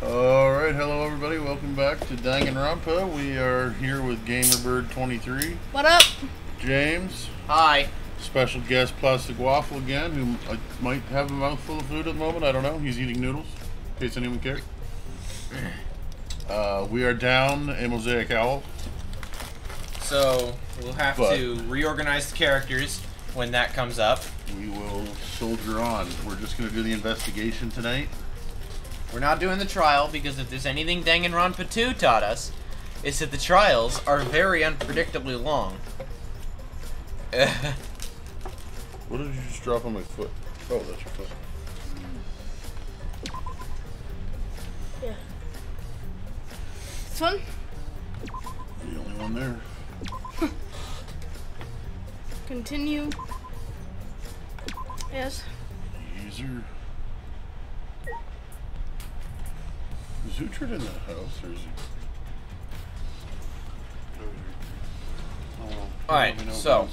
Alright, hello everybody, welcome back to Danganronpa. We are here with Gamerbird23. What up? James. Hi. Special guest Plastic Waffle again, who might have a mouthful of food at the moment, I don't know. He's eating noodles, in case anyone cares. We are down a Mosaic Owl. So, we'll have to reorganize the characters when that comes up. We will soldier on. We're just going to do the investigation tonight. We're not doing the trial because if there's anything Danganronpa 2 taught us, it's that the trials are very unpredictably long. What did you just drop on my foot? Oh, that's your foot. Yeah. This one? The only one there. Continue. Yes. User. Is Uhtred in the house, or is he? Alright, so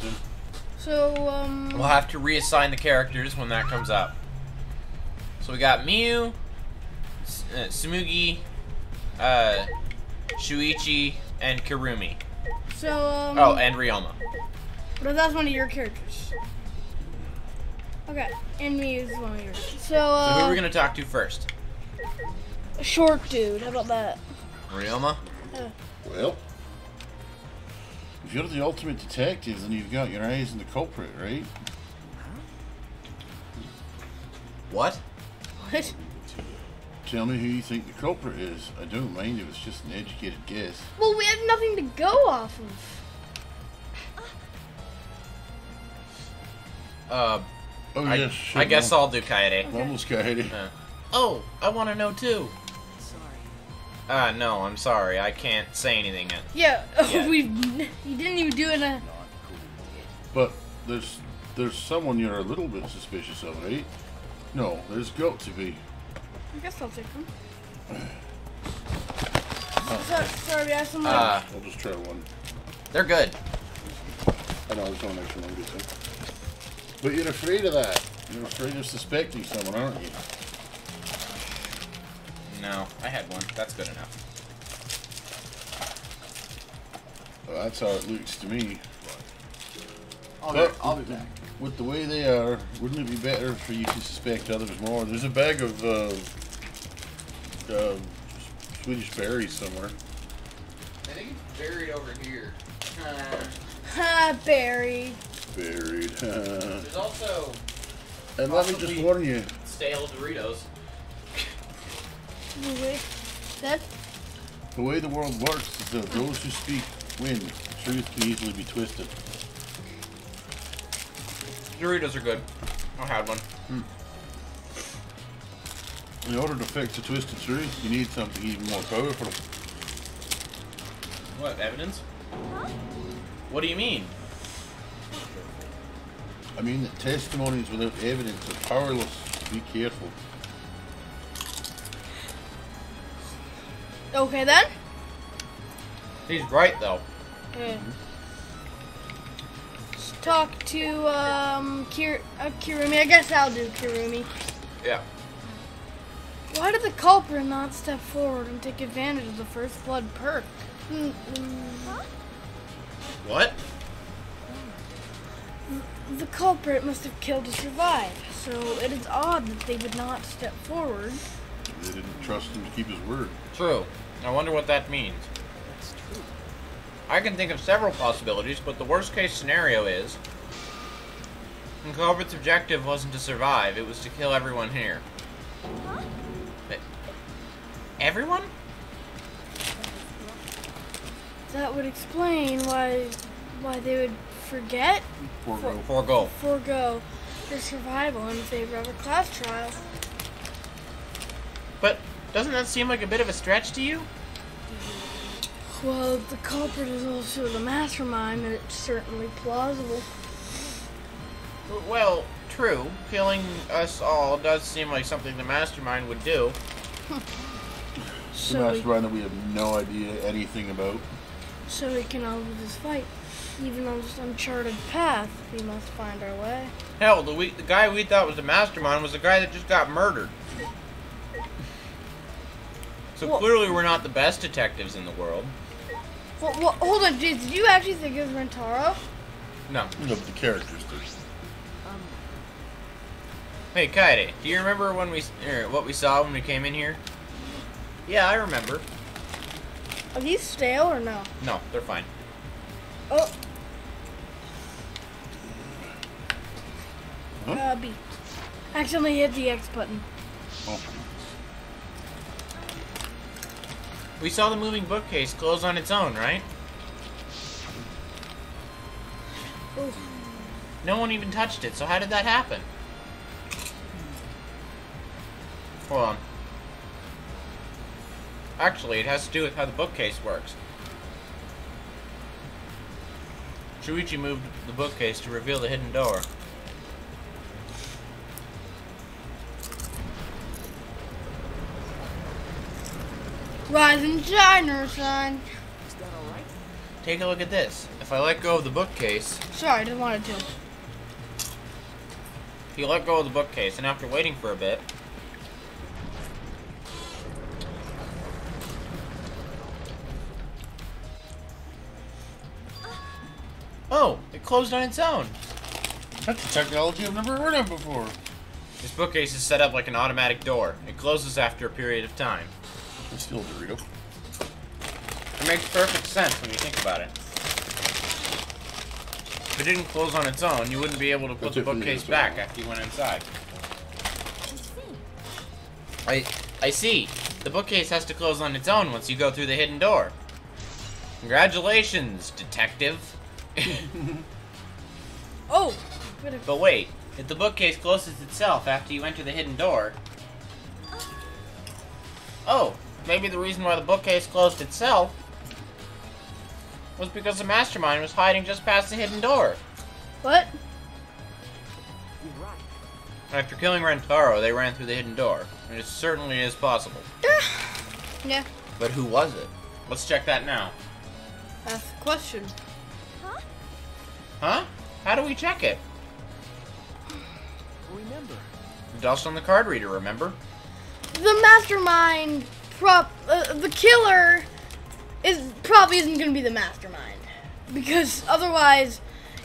we'll have to reassign the characters when that comes up. So we got Miyu, Tsumugi, Shuichi, and Kirumi. So, oh, and Ryoma. But that's one of your characters. Okay, and me is one of yours. So who are we gonna talk to first? A short dude, how about that? Ryoma? Well, if you're the ultimate detective, then you've got your eyes on the culprit, right? What? What? Tell me who you think the culprit is. I don't mind if it's just an educated guess. Well, we have nothing to go off of. Oh, yes, I guess I'll do Kaede. Okay. Almost Kaede. Oh, I want to know too. Sorry. No, I'm sorry. I can't say anything yet. Yeah, you didn't even do it. But there's someone you're a little bit suspicious of, right? No, there's got to be. I guess I'll take them. Sorry, we have some. I'll just try one. They're good. I know there's one extra one, good thing. But you're afraid of that. You're afraid of suspecting someone, aren't you? No, I had one. That's good enough. Well, that's how it looks to me. I'll be back. With the way they are, wouldn't it be better for you to suspect others more? There's a bag of Swedish berries somewhere. I think it's buried over here. Ha, buried. Buried. There's also And let me just warn you. stale Doritos. That? The way the world works is that those who speak win. Truth can easily be twisted. Doritos are good. I had one. In order to fix a twisted truth, you need something even more powerful. What, evidence? What do you mean? I mean that testimonies without evidence are powerless. Be careful. Okay then? He's right though. Okay. Let's talk to Kirumi. I guess I'll do Kirumi. Yeah. Why did the culprit not step forward and take advantage of the first blood perk? What? The culprit must have killed to survive, so it is odd that they would not step forward. They didn't trust him to keep his word. True. I wonder what that means. That's true. I can think of several possibilities, but the worst case scenario is the culprit's objective wasn't to survive, it was to kill everyone here. Everyone? That would explain why they would forget forego their survival in favor of a class trial. But doesn't that seem like a bit of a stretch to you? Well, the culprit is also the mastermind, and it's certainly plausible. Well, true. Killing us all does seem like something the mastermind would do. The mastermind that we have no idea anything about. So we can all lose this fight. Even on this uncharted path, we must find our way. Hell, the guy we thought was the mastermind was the guy that just got murdered. So clearly we're not the best detectives in the world. Well, hold on, did you actually think it was Rentaro? No. No, but the characters do. Hey, Kaede, do you remember when what we saw when we came in here? Yeah, I remember. Are these stale or no? No, they're fine. Oh. Huh? B. Accidentally hit the X button. Oh. We saw the moving bookcase close on its own, right? Ooh. No one even touched it, so how did that happen? Hold on. Actually, it has to do with how the bookcase works. Shuichi moved the bookcase to reveal the hidden door. Rise and shine, son. Is that alright? Take a look at this. If I let go of the bookcase, Sorry, I didn't want to. if you let go of the bookcase, and after waiting for a bit, oh, it closed on its own. That's a technology I've never heard of before. This bookcase is set up like an automatic door. It closes after a period of time. It's still a Dorito. It makes perfect sense when you think about it. If it didn't close on its own, you wouldn't be able to put That's the it from the bookcase inside. back after you went inside. I see. The bookcase has to close on its own once you go through the hidden door. Congratulations, detective. Oh. But wait, if the bookcase closes itself after you enter the hidden door... Oh, maybe the reason why the bookcase closed itself was because the mastermind was hiding just past the hidden door. What? You're right. After killing Rentaro, they ran through the hidden door. And it certainly is possible. Yeah. But who was it? Let's check that now. That's the question. Huh? How do we check it? Remember. Dust on the card reader, remember? The mastermind the killer probably isn't going to be the mastermind. Because otherwise,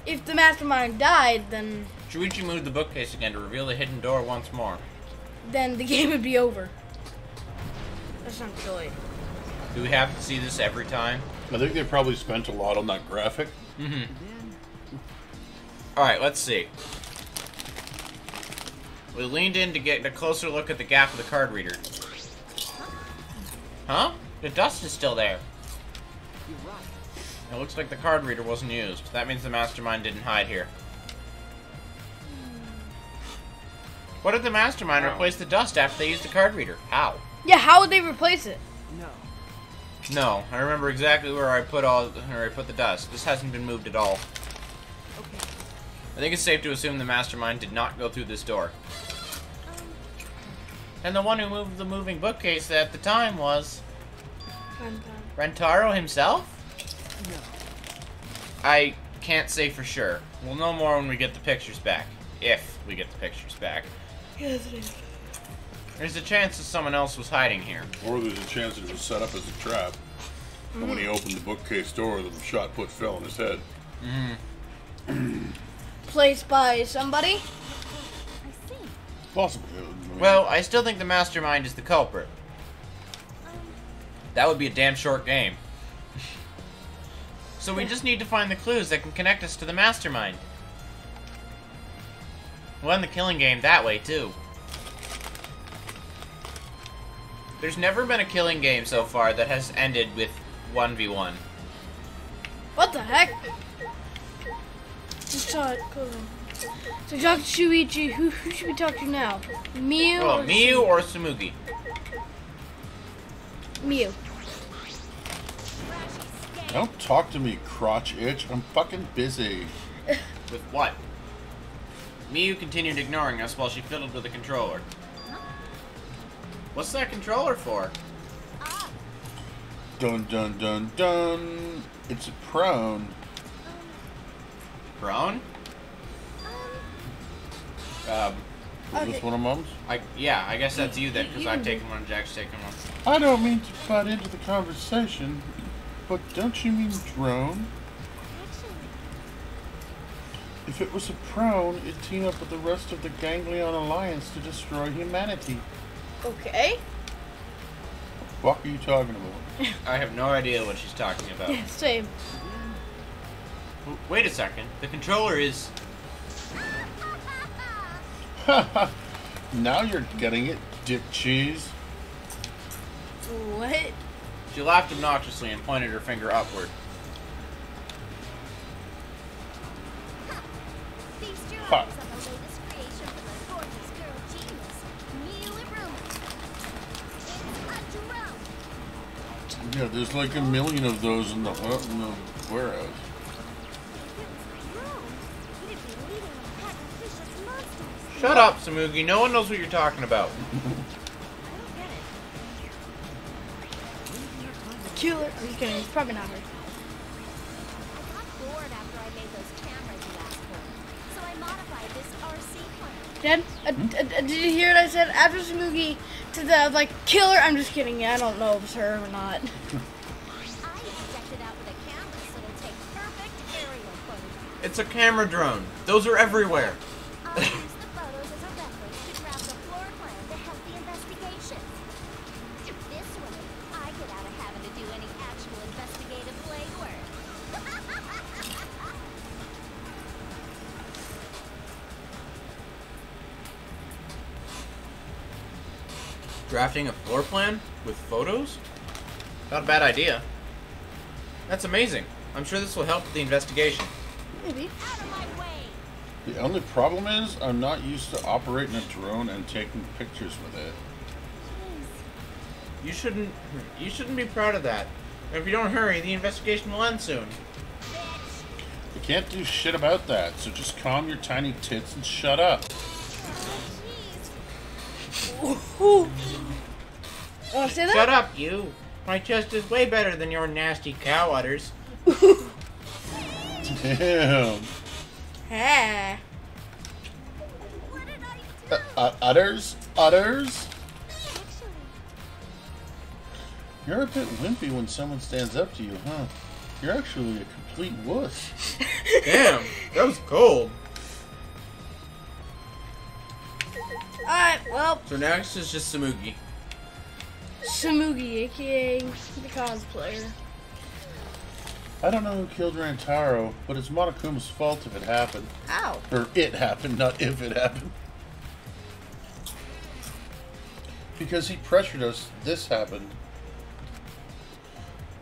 if the mastermind died, then Shuichi moved the bookcase again to reveal the hidden door once more. the game would be over. That's not silly. Do we have to see this every time? I think they probably spent a lot on that graphic. Mm-hmm. Alright, let's see. We leaned in to get a closer look at the gap of the card reader. Huh? The dust is still there. You're right. It looks like the card reader wasn't used. That means the mastermind didn't hide here. What if the mastermind replaced the dust after they used the card reader? How? Yeah, how would they replace it? No. No, I remember exactly where I put the dust. This hasn't been moved at all. Okay. I think it's safe to assume the mastermind did not go through this door. And the one who moved the moving bookcase at the time was... Rentaro himself? No. I can't say for sure. We'll know more when we get the pictures back. If we get the pictures back. Yes, it is. There's a chance that someone else was hiding here. Or there's a chance that it was set up as a trap. And when he opened the bookcase door, the shot put fell on his head. Placed by somebody? Possibly. Well, I still think the mastermind is the culprit. That would be a damn short game. So we just need to find the clues that can connect us to the mastermind. We'll end the killing game that way, too. There's never been a killing game so far that has ended with 1v1. What the heck? Just saw it. Cool. So talk to Shuichi. Who should we talk to now? Miu? Well, Miu or Sumugi? Miu. Don't talk to me, crotch itch. I'm fucking busy. With what? Miu continued ignoring us while she fiddled with the controller. What's that controller for? Dun dun dun dun. It's a prone. Prone? Was Okay. this one of Mom's? Yeah, I guess that's you then, because I've taken one, Jack's taken one. I don't mean to butt into the conversation, but don't you mean drone? If it was a prone, it'd team up with the rest of the Ganglion Alliance to destroy humanity. Okay. What are you talking about? I have no idea what she's talking about. Yeah, same. Wait a second. The controller is... Now you're getting it, dick cheese. What? She laughed obnoxiously and pointed her finger upward. These drawings Ha. are the latest creation from the gorgeous girl genius, Mila Rumor. It's a drone. Yeah, there's like a million of those in the warehouse. Shut up, Samugi. No one knows what you're talking about. Killer. Are you kidding? It's probably not her. I got bored after I made those cameras you asked for, so I modified this RC plan. Dad, did you hear what I said? After Samugi to the like killer. I'm just kidding. I don't know if it's her or not. I injected it out with a camera so it'll take perfect aerial photographs. It's a camera drone. Those are everywhere. I'll use the photos as a reference to craft a floor plan to help the investigation. This way, I get out of having to do any actual investigative legwork. Drafting a floor plan with photos? Not a bad idea. That's amazing. I'm sure this will help with the investigation. Maybe. Out of my way! The only problem is I'm not used to operating a drone and taking pictures with it. You shouldn't be proud of that. If you don't hurry, the investigation will end soon. Bitch! You can't do shit about that, so just calm your tiny tits and shut up. Oh, Ooh. Want to say that? Shut up, you. My chest is way better than your nasty cow udders. Damn. Ah. what did I do? Udders? Udders? Actually, You're a bit wimpy when someone stands up to you, huh? You're actually a complete wuss. Damn, that was cold. Alright, well, So next is just Samugi. Samugi, aka the cosplayer. I don't know who killed Rantaro, but it's Monokuma's fault if it happened. Ow. Or it happened, not if it happened. Because he pressured us, this happened.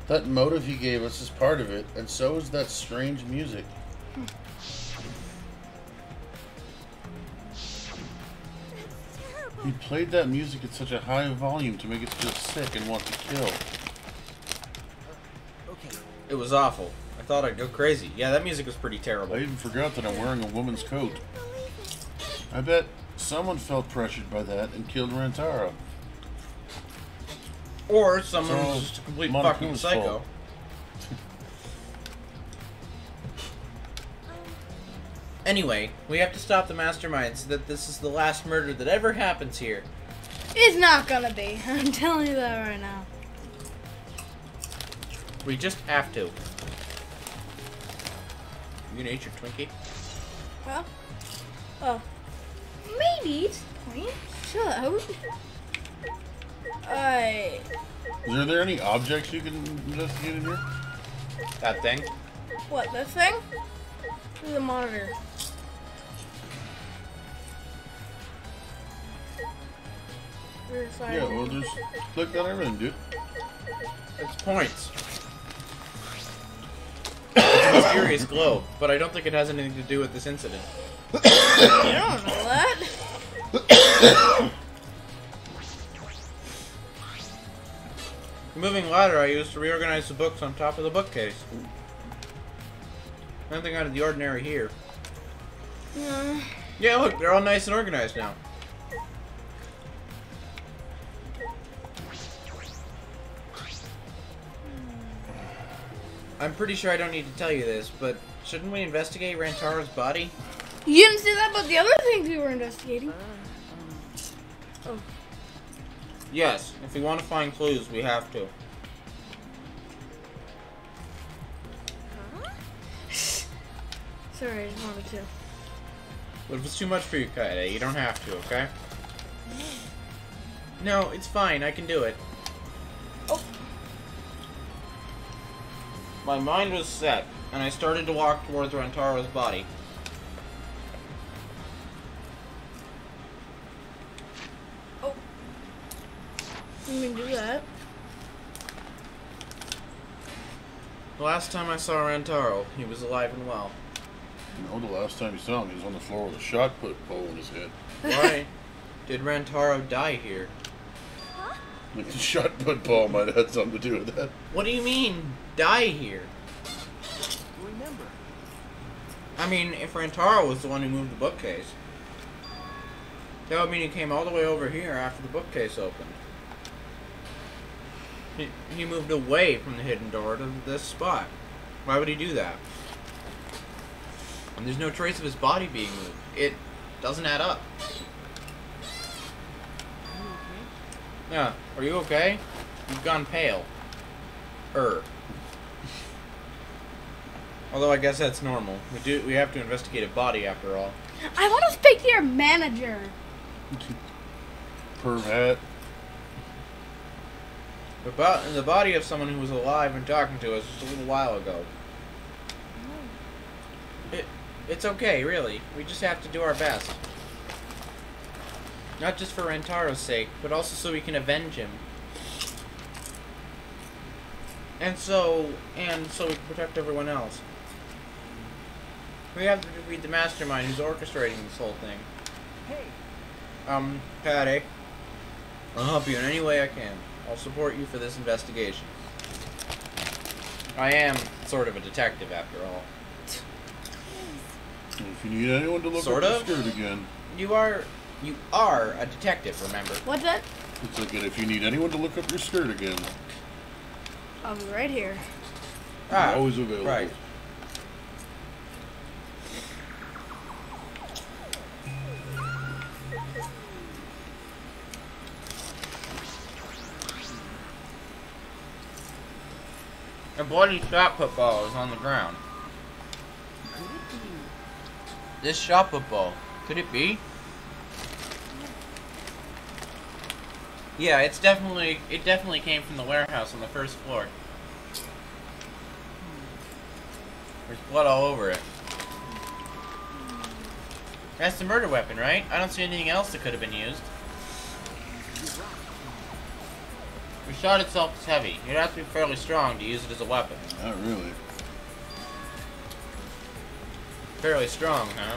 That motive he gave us is part of it, and so is that strange music. He played that music at such a high volume to make us feel sick and want to kill. Okay. It was awful. I thought I'd go crazy. Yeah, that music was pretty I terrible. even forgot that I'm wearing a woman's coat. I bet someone felt pressured by that and killed Rantaro. Or someone So, was just a complete Monokuma's fucking psycho. fault. Anyway, we have to stop the mastermind so that this is the last murder that ever happens here. It's not gonna be. I'm telling you that right now. We just have to. You gonna eat your Twinkie? Well, maybe it's the point. Chill out. Is there any objects you can investigate in here? That thing? What, this thing? This is a monitor. Yeah, well, just click on everything, dude. It's points. It's a mysterious globe, but I don't think it has anything to do with this incident. You don't know that. The moving ladder I used to reorganize the books on top of the bookcase. Nothing out of the ordinary here. Yeah, look, they're all nice and organized now. I'm pretty sure I don't need to tell you this, but shouldn't we investigate Rantaro's body? You didn't see that, but the other things we were investigating. Oh. Yes, if we want to find clues, we have to. Sorry, I just wanted to. But if it's too much for you, Kaede, you don't have to, okay? No, it's fine. I can do it. Oh. My mind was set, and I started to walk towards Rantaro's body. Oh. You can do that. The last time I saw Rantaro, he was alive and well. You know, the last time you saw him, he was on the floor with a shot put hole in his head. Why did Rantaro die here? Like the shot put ball might have had something to do with that. What do you mean, die here? Remember. I mean, if Rantaro was the one who moved the bookcase, that would mean he came all the way over here after the bookcase opened. He moved away from the hidden door to this spot. Why would he do that? And there's no trace of his body being moved. It doesn't add up. Yeah, are you okay? You've gone pale. Although I guess that's normal. We have to investigate a body after all. I want to speak to your manager. Perv hat. The body of someone who was alive and talking to us just a little while ago. It's okay, really. We just have to do our best. Not just for Rantaro's sake, but also so we can avenge him. And so we can protect everyone else. We have to defeat the mastermind who's orchestrating this whole thing. Hey. Patty. I'll help you in any way I can. I'll support you for this investigation. I am sort of a detective, after all. If you need anyone to look Sort up of? your skirt again. You are a detective, remember? What's that? It's like if you need anyone to look up your skirt again. I'll be right here. I'm always available. Right. A bloody shot put ball is on the ground. Could it be? This shot put ball, could it be? Yeah, it definitely came from the warehouse on the first floor. There's blood all over it. That's the murder weapon, right? I don't see anything else that could have been used. The shot itself is heavy. You'd have to be fairly strong to use it as a weapon. Not really. Fairly strong, huh?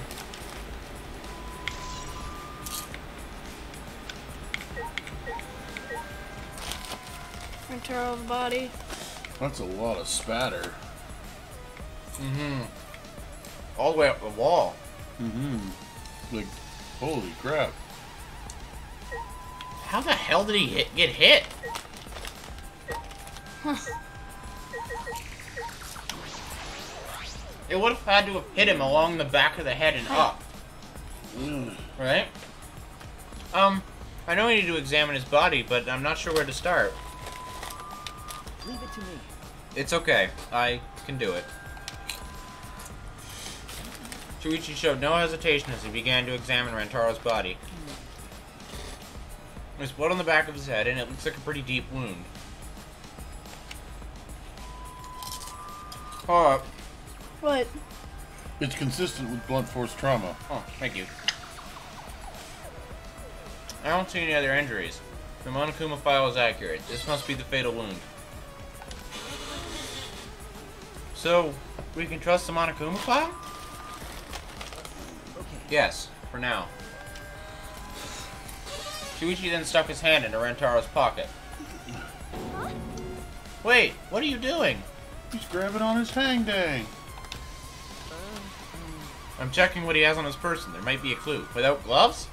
Rantaro's body. That's a lot of spatter. Mm-hmm. All the way up the wall. Mm-hmm. Like, holy crap. How the hell did he get hit? It would have had to have hit him along the back of the head and up. Right? I know we need to examine his body, but I'm not sure where to start. Leave it to me. It's okay. I can do it. Shuichi showed no hesitation as he began to examine Rantaro's body. There's blood on the back of his head, and it looks like a pretty deep wound. Oh, What? It's consistent with blunt force trauma. oh, thank you. I don't see any other injuries. The Monokuma file is accurate. This must be the fatal wound. So, we can trust the Monokuma file? Okay. Yes, for now. Shuichi then stuck his hand into Rantaro's pocket. Wait, what are you doing? He's grabbing on his hang dang. I'm checking what he has on his person. There might be a clue. Without gloves?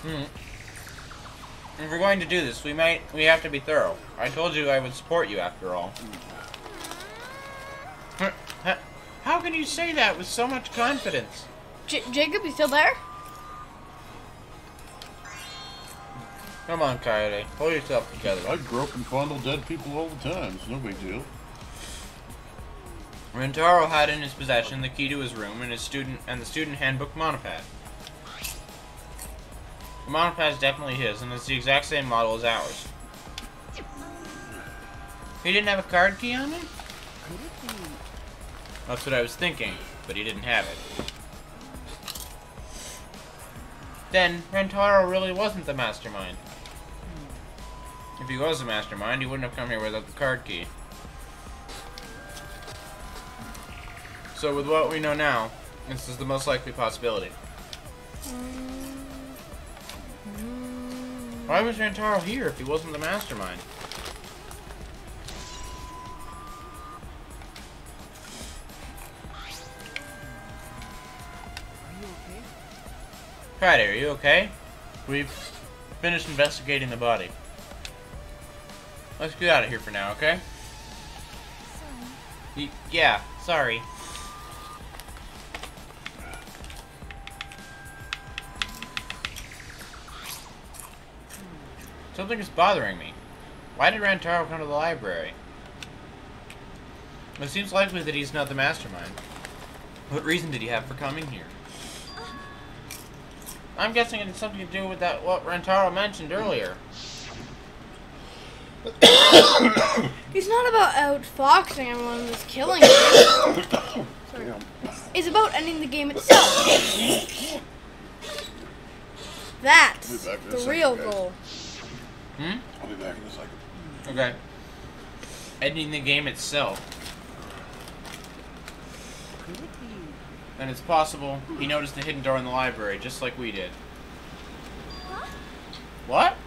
If we're going to do this, we have to be thorough. I told you I would support you after all. How How can you say that with so much confidence? Jacob, you still there? Come on, Coyote. Pull yourself together. I grope and fondle dead people all the time. It's no big deal. Rentaro had in his possession the key to his room and the student handbook monopad. The monopad is definitely his, and it's the exact same model as ours. He didn't have a card key on him? Could it be? That's what I was thinking, but he didn't have it. Then, Rentaro really wasn't the mastermind. If he was the mastermind, he wouldn't have come here without the card key. So with what we know now, this is the most likely possibility. Why was Rentaro here if he wasn't the mastermind? Are you okay? Friday, are you okay? We've finished investigating the body. Let's get out of here for now, okay? Yeah, sorry. Something is bothering me. Why did Rantaro come to the library? It seems likely that he's not the mastermind. What reason did he have for coming here? I'm guessing it had something to do with that what Rantaro mentioned earlier. He's not about outfoxing everyone who's killing him. Sorry. It's about ending the game itself. That's I'll be back in a the second, real guys. goal. Hmm? I'll be back in a second. Okay. Ending the game itself. Could it be? Then it's possible he noticed the hidden door in the library, just like we did. Huh? What?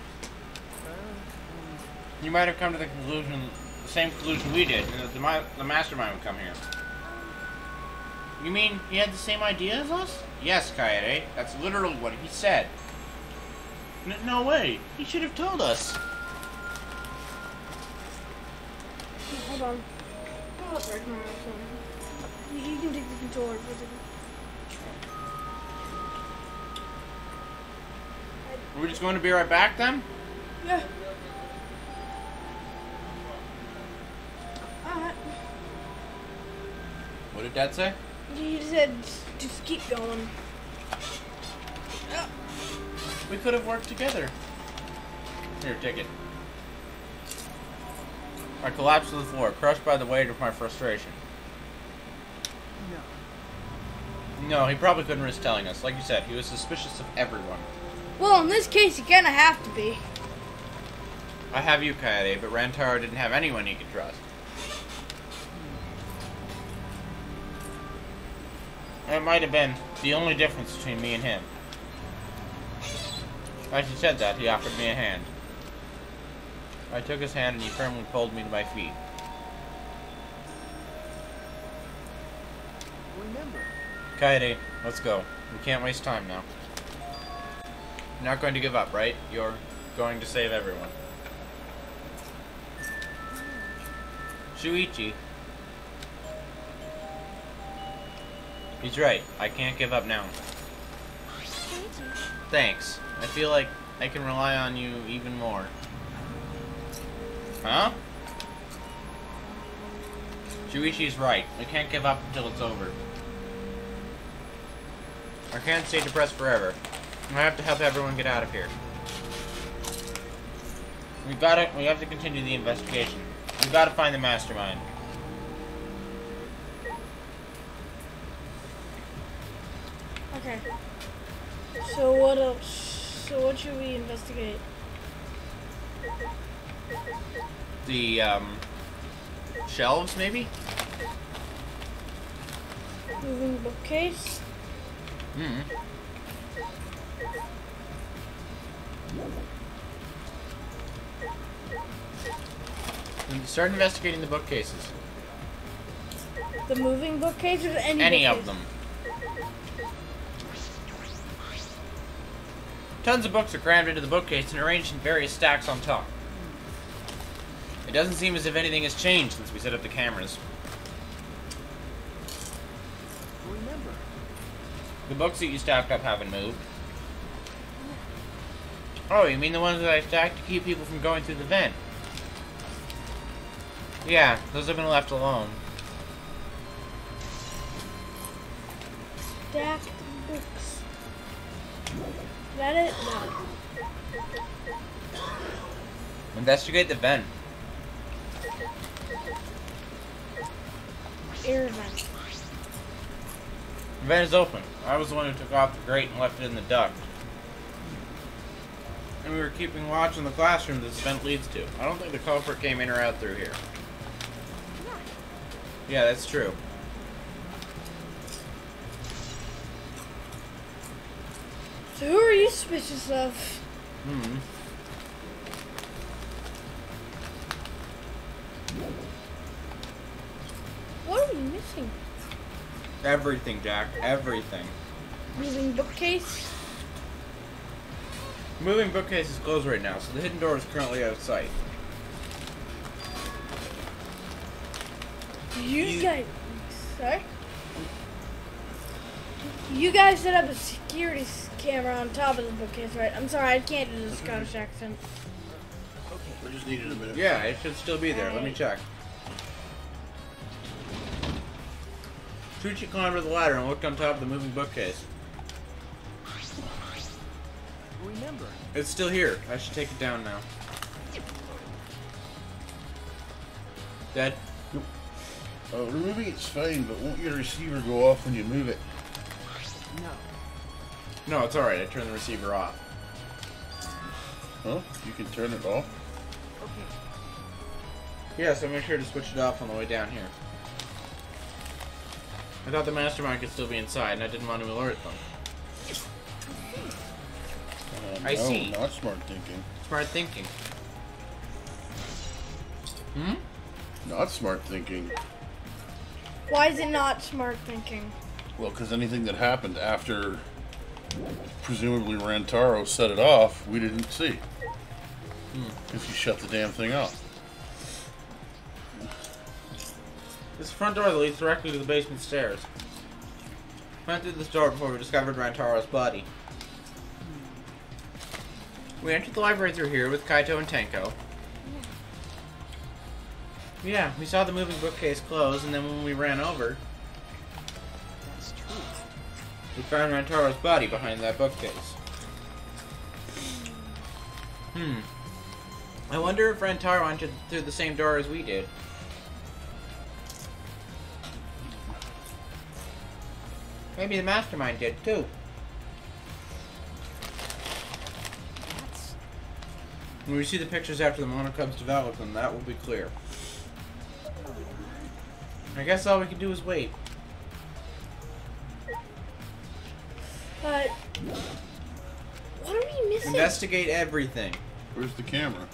You might have come to the conclusion, the same conclusion we did, and that the mastermind would come here. You mean he had the same idea as us? Yes, Kaede. That's literally what he said. No way. He should have told us. Hold on. Oh, sorry. You can take the controller for a second. We're just going to be right back then? Yeah. Alright. What did Dad say? He said just keep going. We could have worked together. Here, take it. I collapsed to the floor, crushed by the weight of my frustration. No. No, he probably couldn't risk telling us. Like you said, he was suspicious of everyone. Well, in this case, you kind of have to be. I have you, Kaede, but Rantaro didn't have anyone he could trust. And it might have been the only difference between me and him. As he said that, he offered me a hand. I took his hand and he firmly pulled me to my feet. Remember. Kaede, let's go. We can't waste time now. You're not going to give up, right? You're going to save everyone. Shuichi. He's right. I can't give up now. Thanks. I feel like I can rely on you even more. Huh? Shuichi's right. We can't give up until it's over. I can't stay depressed forever. I have to help everyone get out of here. We have to continue the investigation. We've got to find the mastermind. Okay. So what else? So what should we investigate? The, shelves, maybe? Moving bookcase? Mm-hmm. Start investigating the bookcases. The moving bookcase or Any bookcase? of them. Tons of books are crammed into the bookcase and arranged in various stacks on top. It doesn't seem as if anything has changed since we set up the cameras. The books that you stacked up haven't moved. Oh, you mean the ones that I stacked to keep people from going through the vent? Yeah, those have been left alone. Stacked books. Is that it? No. Investigate the vent. Air vent. The vent is open. I was the one who took off the grate and left it in the duct. And we were keeping watch in the classroom this vent leads to. I don't think the culprit came in or out through here. Yeah, that's true. So who are you suspicious of? Hmm. What are we missing? Everything, Jack. Everything. Moving bookcase? Moving bookcase is closed right now, so the hidden door is currently out of sight. You guys... Sorry? You guys set up a security camera on top of the bookcase, right? I'm sorry, I can't do the Scottish accent. We just needed a minute. Yeah, it should still be there. Let me check. Tucci climbed over the ladder and looked on top of the moving bookcase. Remember, It's still here. I should take it down now. Dead? Removing it's fine, but won't your receiver go off when you move it? no. No, it's alright. I turned the receiver off. Huh? You can turn it off? Okay. Yeah, so make sure to switch it off on the way down here. I thought the mastermind could still be inside, and I didn't want to alert them. I no, see. Not smart thinking. Smart thinking. Hmm? Not smart thinking. Why is it not smart thinking? Well, because anything that happened after presumably Rantaro set it off, we didn't see. If you shut the damn thing off. This front door that leads directly to the basement stairs. Went through this door before we discovered Rantaro's body. We entered the library through here with Kaito and Tenko. Yeah, we saw the moving bookcase close, and then when we ran over, That's true. we found Rantaro's body behind that bookcase. I wonder if Rantaro entered through the same door as we did. Maybe the mastermind did, too. That's When we see the pictures after the monocubs develop them, that will be clear. I guess all we can do is wait. But... What are we missing? Investigate everything. Where's the camera?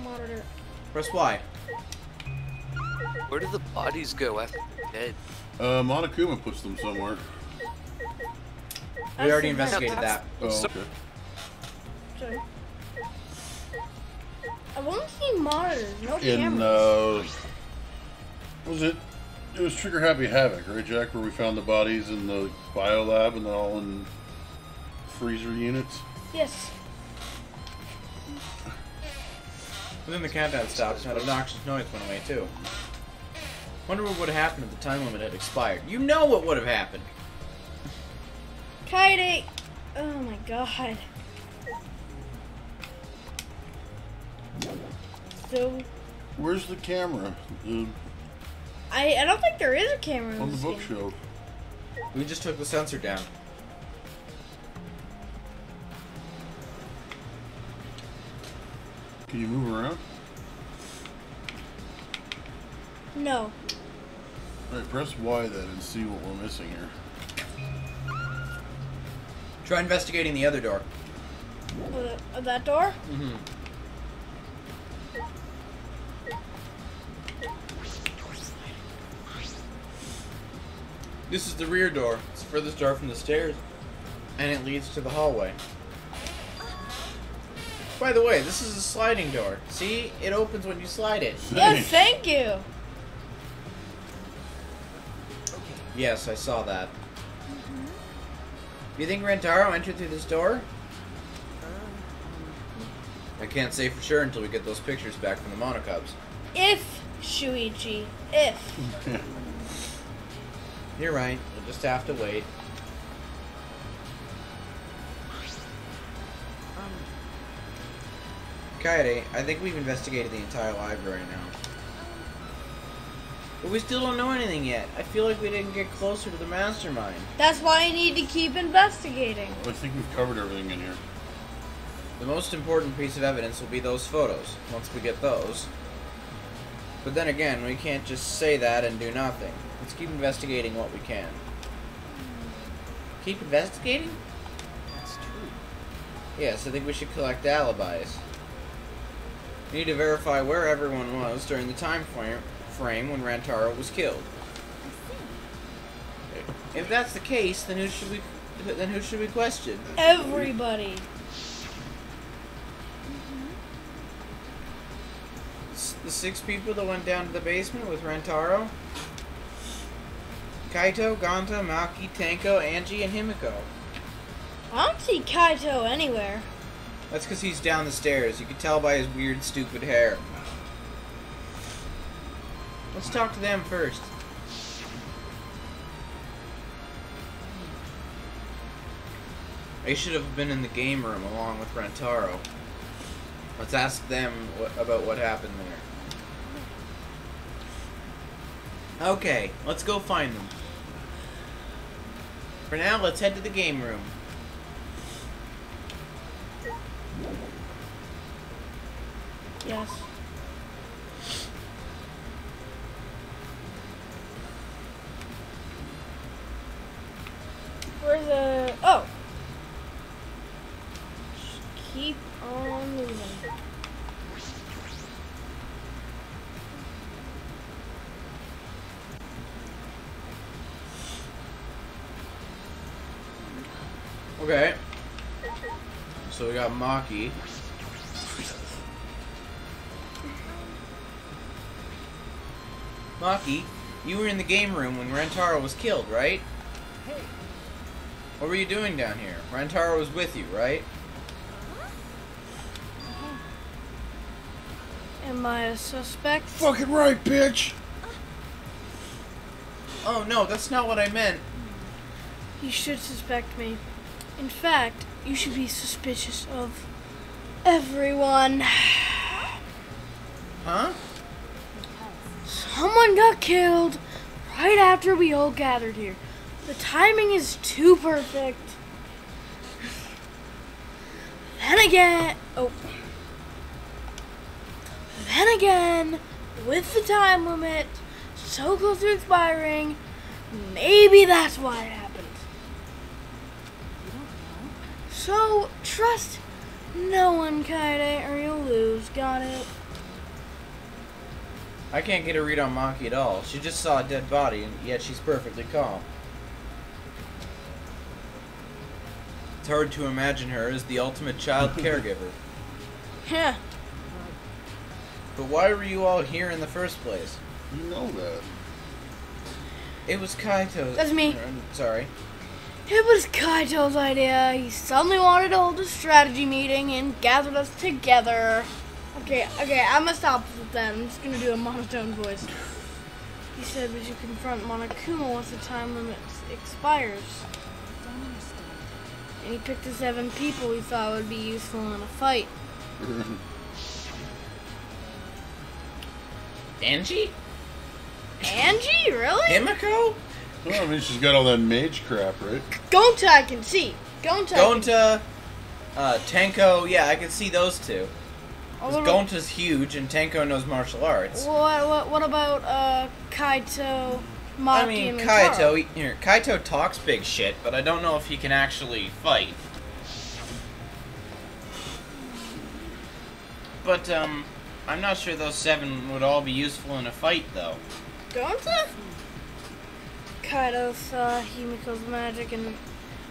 Monitor. Press Y. Where do the bodies go after they're dead? Monokuma puts them somewhere. We already That's investigated that. Oh, So- okay. Sorry. I've only seen monitors, no In, cameras. was it? It was Trigger Happy Havoc, right, Jack? Where we found the bodies in the biolab and they're all in freezer units. Yes. But then the countdown stopped and that obnoxious noise went away too. Wonder what would have happened if the time limit had expired. You know what would have happened! Kaide! Oh my god. So, Where's the camera? I don't think there is a camera in On the this game. bookshelf. We just took the sensor down. Can you move around? No. Alright, press Y then and see what we're missing here. Try investigating the other door. That door? Mm-hmm. This is the rear door. It's the furthest door from the stairs. And it leads to the hallway. By the way, this is a sliding door. See? It opens when you slide it. Yes, thank you. Yes, I saw that. Do you think Rantaro entered through this door? I can't say for sure until we get those pictures back from the Monocubs. If, Shuichi, if. You're right. We'll just have to wait. Kaede, I think we've investigated the entire library now. But we still don't know anything yet. I feel like we didn't get closer to the mastermind. That's why I need to keep investigating. I think we've covered everything in here. The most important piece of evidence will be those photos, once we get those. But then again, we can't just say that and do nothing. Let's keep investigating what we can. Keep investigating? That's true. Yes, I think we should collect alibis. We need to verify where everyone was during the time frame when Rantaro was killed. If that's the case, then who should we question? Everybody. The 6 people that went down to the basement with Rantaro? Kaito, Gonta, Maki, Tanko, Angie, and Himiko. I don't see Kaito anywhere. That's because he's down the stairs. You can tell by his weird, stupid hair. Let's talk to them first. They should have been in the game room along with Rantaro. Let's ask them about what happened there. Okay, let's go find them. For now, let's head to the game room. Yes. Where's the... Oh! Just keep on moving. Okay. So we got Maki. Maki, you were in the game room when Rantaro was killed, right? Hey, What were you doing down here? Rantaro was with you, right? Am I a suspect? Fucking right, bitch! Oh no, that's not what I meant. You should suspect me. In fact, you should be suspicious of everyone. Huh? Someone got killed right after we all gathered here. The timing is too perfect. Then again, with the time limit so close to expiring, maybe that's why it happened. you don't know? So, trust no one, Kaede, or you'll lose. Got it? I can't get a read on Maki at all. She just saw a dead body, and yet she's perfectly calm. It's hard to imagine her as the ultimate child caregiver. Yeah. But why were you all here in the first place? You know that. It was Kaito. That's me. Sorry. It was Kaito's idea. He suddenly wanted to hold a strategy meeting and gathered us together. Okay, I'm gonna stop with that. I'm just gonna do a monotone voice. He said we should confront Monokuma once the time limit expires. I don't understand. And he picked the 7 people we thought would be useful in a fight. Angie? Angie? Really? Himiko? Well, I mean, she's got all that mage crap, right? Gonta I can see. Gonta, Tenko, yeah, I can see those two. Oh, 'Cause Gonta's huge and Tenko knows martial arts. What about Kaito, Maki, I mean, and Kaito, Kaito talks big shit, but I don't know if he can actually fight. But, I'm not sure those 7 would all be useful in a fight, though. Gonta? Kaito saw Himiko's magic and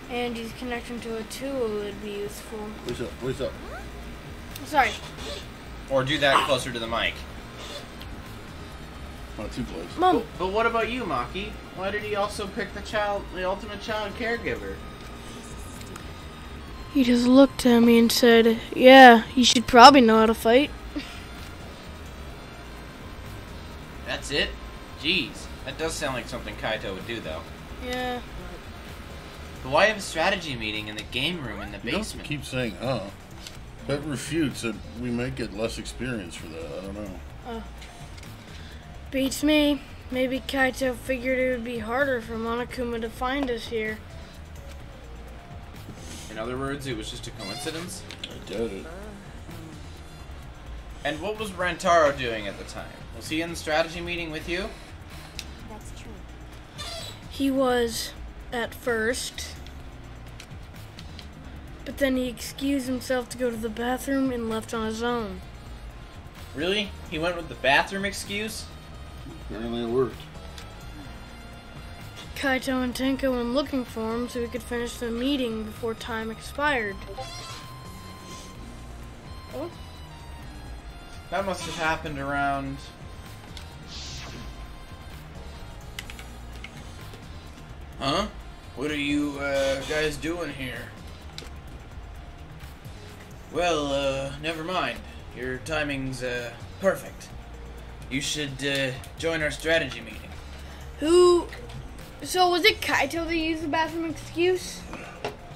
Angie's connection to it too would be useful. What's up? Sorry. Or do that closer to the mic. Not too close. Mom, But what about you, Maki? Why did he also pick the ultimate child caregiver? he just looked at me and said, "Yeah, you should probably know how to fight." That's it? Jeez, that does sound like something Kaito would do, though. Yeah. But why have a strategy meeting in the game room in the You don't basement? keep saying, That refutes that we might get less experience for that. I don't know. Beats me. Maybe Kaito figured it would be harder for Monokuma to find us here. In other words, it was just a coincidence? I doubt it. And what was Rantaro doing at the time? Was he in the strategy meeting with you? That's true. He was at first, but then he excused himself to go to the bathroom and left on his own. Really? He went with the bathroom excuse? Apparently it worked. Kaito and Tenko went looking for him so we could finish the meeting before time expired. Oh, That must have happened around... Huh? What are you guys doing here? Well, never mind. Your timing's perfect. You should join our strategy meeting. who? So was it Kaito that used the bathroom excuse?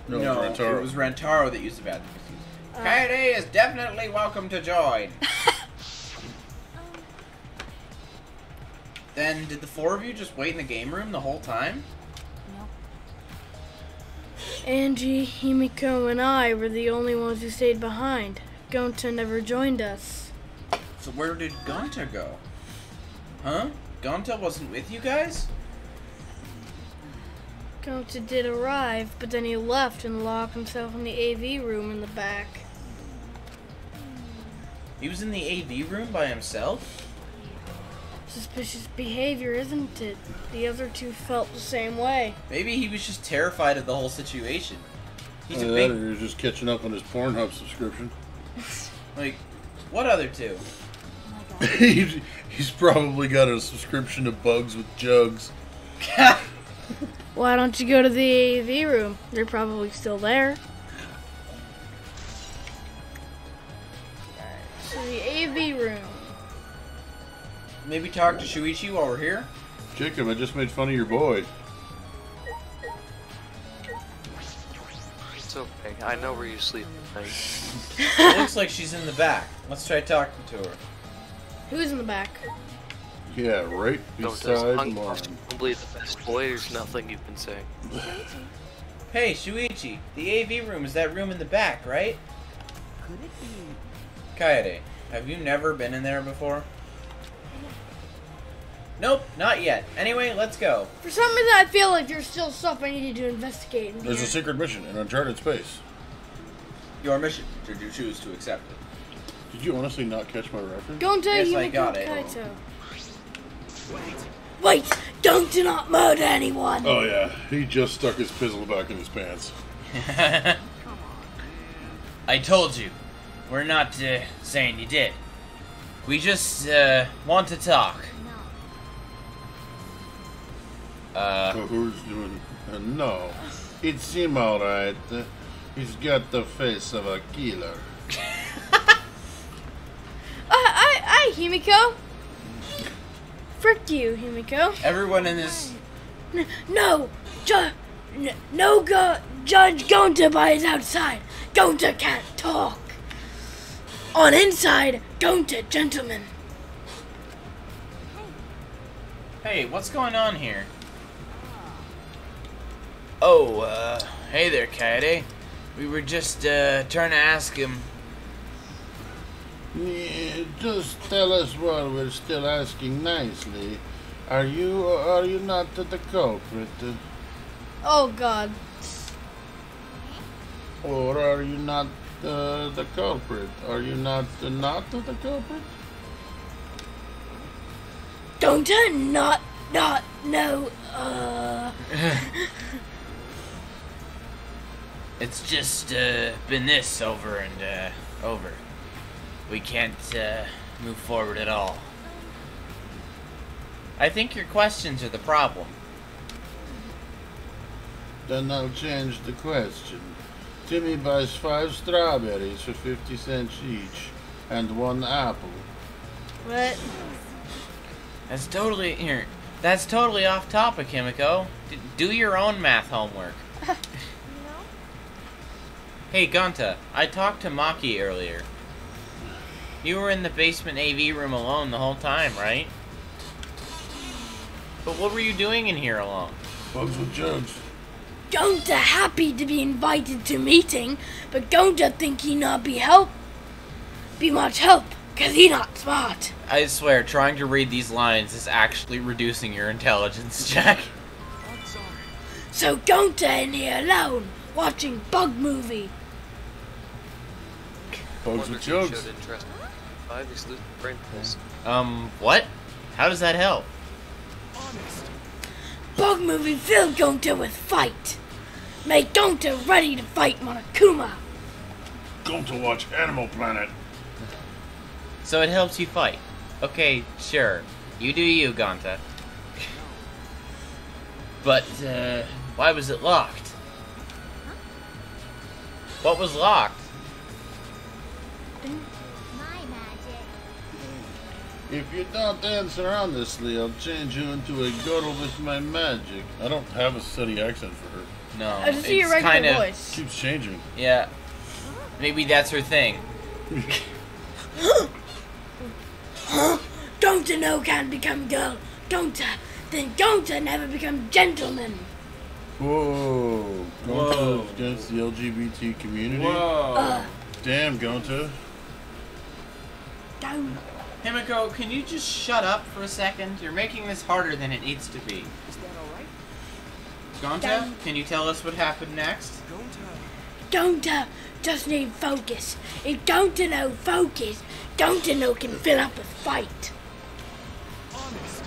No, it Rantaro. was Rantaro that used the bathroom excuse. Kaede is definitely welcome to join. Then, did the four of you just wait in the game room the whole time? No. Angie, Himiko, and I were the only ones who stayed behind. Gonta never joined us. So where did Gonta go? Huh? Gonta wasn't with you guys? Gonta did arrive, but then he left and locked himself in the AV room in the back. He was in the AV room by himself? Suspicious behavior, isn't it? The other two felt the same way. Maybe he was just terrified of the whole situation. He's a Either big... that or he was just catching up on his Pornhub subscription. Like, what other two? Oh my god. He's probably got a subscription to Bugs with Jugs. Why don't you go to the AV room? They're probably still there. So the AV room. Maybe talk to Shuichi while we're here? Jacob, I just made fun of your boy. It's okay. I know where you sleep at night. It looks like she's in the back. Let's try talking to her. Who's in the back? Yeah, right Don't beside does mine. probably the best boy. There's nothing you can say. Hey, Shuichi, the AV room is that room in the back, right? Could it be? Kaede, have you never been in there before? Nope, not yet. Anyway, let's go. For some reason, I feel like there's still stuff I needed to investigate in There's a here. secret mission in uncharted space. Your mission, should you choose to accept it. Did you honestly not catch my reference? Gonta, Yes, I Himiko, got it. Kaito. Wait! Don't do not murder anyone! Oh yeah, he just stuck his pizzle back in his pants. I told you. We're not saying you did. We just want to talk. So who's doing? No, it's him all right. He's got the face of a killer. I, Himiko. Frick you, Himiko. Everyone in this... No! Judge Gonta by his outside. Gonta can't talk. On inside, Gonta, gentlemen. Hey, what's going on here? Oh, hey there, Kaede. We were just trying to ask him... Yeah, just tell us what we're still asking nicely. Are you or are you not the culprit? Oh God. Or are you not the culprit? Are you not the culprit? Gonta, no. It's just been this over and over. We can't move forward at all. I think your questions are the problem. Then I'll change the question. Timmy buys 5 strawberries for 50 cents each, and 1 apple. What? That's totally off topic, Himiko. Do your own math homework. You know? Hey, Gonta, I talked to Maki earlier. You were in the basement AV room alone the whole time, right? But what were you doing in here alone? Bugs with jugs. Gonta happy to be invited to meeting, but Gonta think he not be much help, cause he not smart. I swear, trying to read these lines is actually reducing your intelligence, Jack. I'm sorry. So Gonta in here alone, watching bug movie. Bugs Wonder with if you jugs. showed interest. 5 is losing brain pills. What? How does that help? Honest. Bug movie fill Gonta with fight. Make Gonta ready to fight Monokuma. Going to watch Animal Planet. So it helps you fight. Okay, sure. You do you, Gonta. But, why was it locked? What was locked? My magic. If you don't answer honestly, I'll change you into a girl with my magic. I don't have a steady accent for her. No, I just see your it's regular kind of... voice. Keeps changing. Yeah. Maybe that's her thing. Gonta no can become girl. Gonta, then Gonta never become gentleman. Whoa. Whoa. Gonta against the LGBT community? Whoa. Damn, Gonta. Down. Himiko, can you just shut up for a second? You're making this harder than it needs to be. Is that alright? Gonta, can you tell us what happened next? Gonta just need focus. If Gonta no focus, Gonta no can fill up a fight. Honest.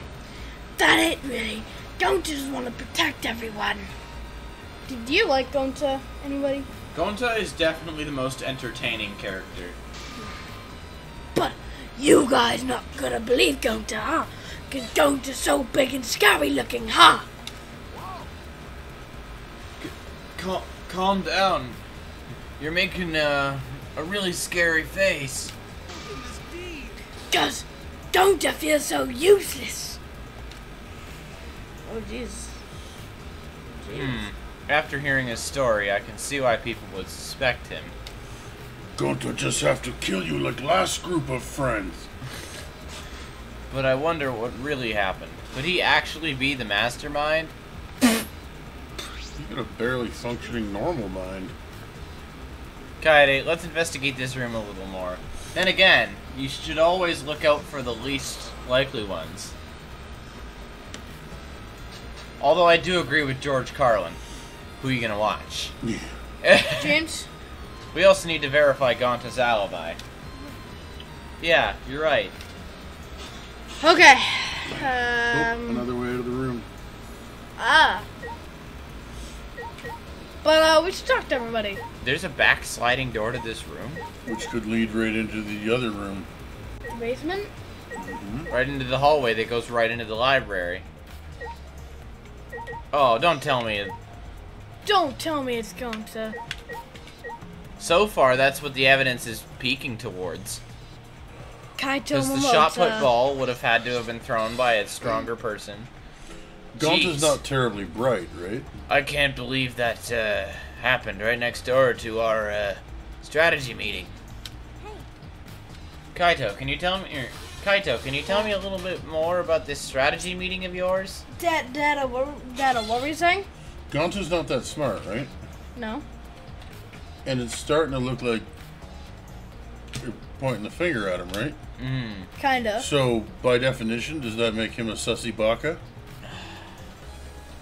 That it really. Gonta just want to protect everyone. Do you like Gonta? Anybody? Gonta is definitely the most entertaining character. But you guys not gonna believe Gonta, huh? Cause Gonta's so big and scary looking, huh? Calm down. You're making a really scary face. Cause Gonta feels so useless. Oh jeez. After hearing his story, I can see why people would suspect him. Gonta just have to kill you like last group of friends. But I wonder what really happened. Could he actually be the mastermind? You got a barely functioning normal mind. Kaede, let's investigate this room a little more. Then again, you should always look out for the least likely ones. Although I do agree with George Carlin. Who are you gonna watch? Yeah. James? We also need to verify Gonta's alibi. Yeah, you're right. Okay. Oh, another way out of the room. But we should talk to everybody. There's a backsliding door to this room? Which could lead right into the other room. The basement? Right into the hallway that goes right into the library. Oh, don't tell me. Don't tell me it's Gonta. So far, that's what the evidence is peeking towards. Kaito Because the Momota. shot put ball would have had to have been thrown by a stronger person. Gonta's Jeez. not terribly bright, right? I can't believe that happened right next door to our strategy meeting. Kaito, can you tell me? Kaito, can you tell me a little bit more about this strategy meeting of yours? Dada, what were you saying? Gonta's not that smart, right? No. And it's starting to look like you're pointing the finger at him, right? Kinda. So, by definition, does that make him a sussy baka?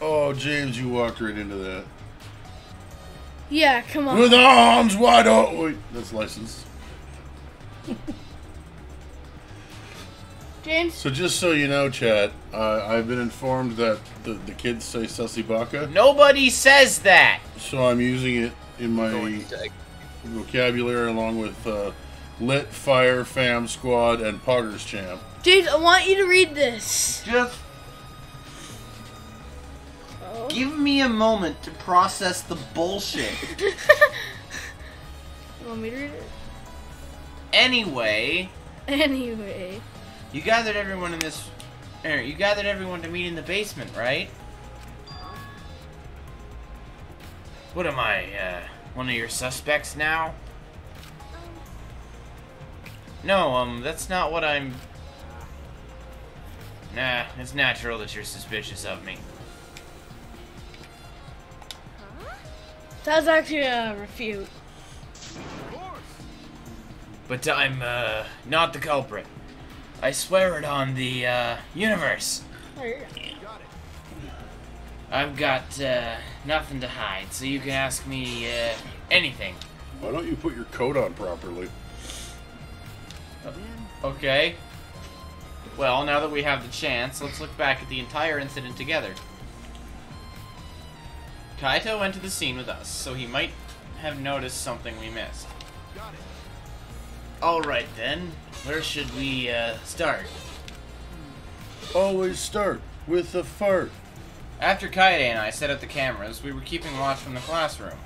Oh, James, you walked right into that. Yeah, come on. With arms wide open. Wait, that's licensed. James? So just so you know, chat, I've been informed that the kids say sussy baka, Nobody says that! so I'm using it in my Going to vocabulary along with Lit, Fire, Fam Squad, and Poggers Champ. James, I want you to read this. Just Oh. Give me a moment to process the bullshit. You want me to read it? Anyway, Anyway. you gathered everyone in this. You gathered everyone to meet in the basement, right? What am I? One of your suspects now? No, that's not what I'm. Nah, it's natural that you're suspicious of me. That's actually a refute. But I'm, not the culprit. I swear it on the, universe. I've got, nothing to hide, so you can ask me, anything. Why don't you put your coat on properly? Okay. Well, now that we have the chance, let's look back at the entire incident together. Kaito went to the scene with us, so he might have noticed something we missed. Alright then, where should we, start? Always start with a fart. After Kaede and I set up the cameras, we were keeping watch from the classroom.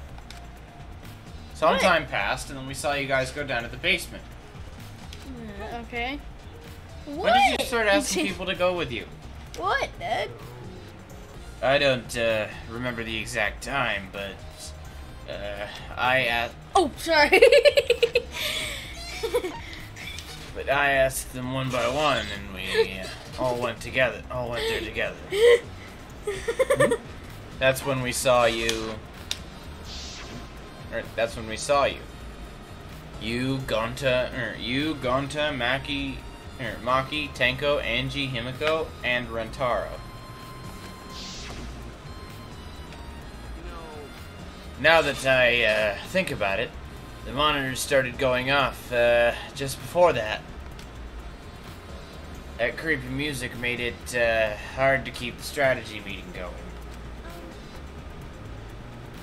Some time passed, and then we saw you guys go down to the basement. Okay. When did you start asking people to go with you? What, Dad? I don't, remember the exact time, but, I asked... Oh, sorry. But I asked them one by one, and we all went together. All went there together. That's when we saw you. Or that's when we saw you. You, Gonta, Maki, Tenko, Angie, Himiko, and Rentaro. Now that I think about it, the monitors started going off just before that. That creepy music made it hard to keep the strategy meeting going.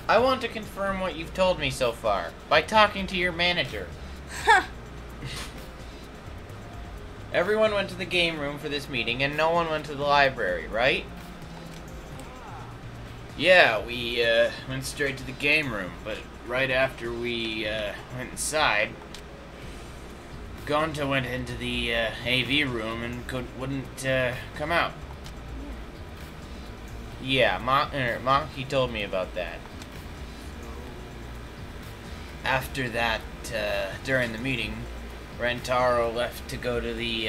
I want to confirm what you've told me so far by talking to your manager. Huh. Everyone went to the game room for this meeting and no one went to the library, right? Yeah, we went straight to the game room, but right after we went inside, Gonta went into the AV room and wouldn't come out. Yeah, Maki told me about that. After that, during the meeting, Rentaro left to go to the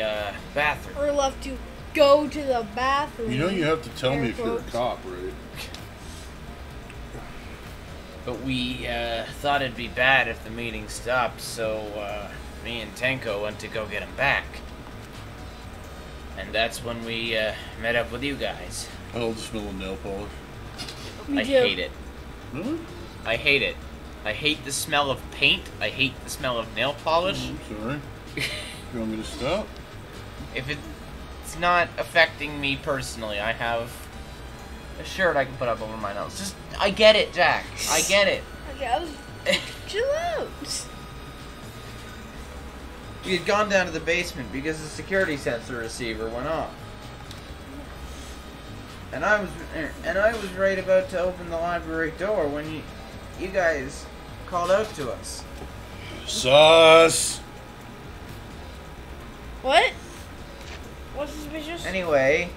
bathroom. Or left to go to the bathroom. You know you have to tell me if you're a quotes. cop, right? But we thought it'd be bad if the meeting stopped, so me and Tenko went to go get him back. And that's when we met up with you guys. I love the smell of nail polish. Me I too. hate it. Really? I hate it. I hate the smell of paint. I hate the smell of nail polish. I'm sorry. You want me to stop? If it's not affecting me personally, I have a shirt I can put up over my nose. Just, I get it, Jack. I get it. Chill out. We had gone down to the basement because the security sensor receiver went off. And I was right about to open the library door when you guys called out to us. Sus! What? What's suspicious? Anyway,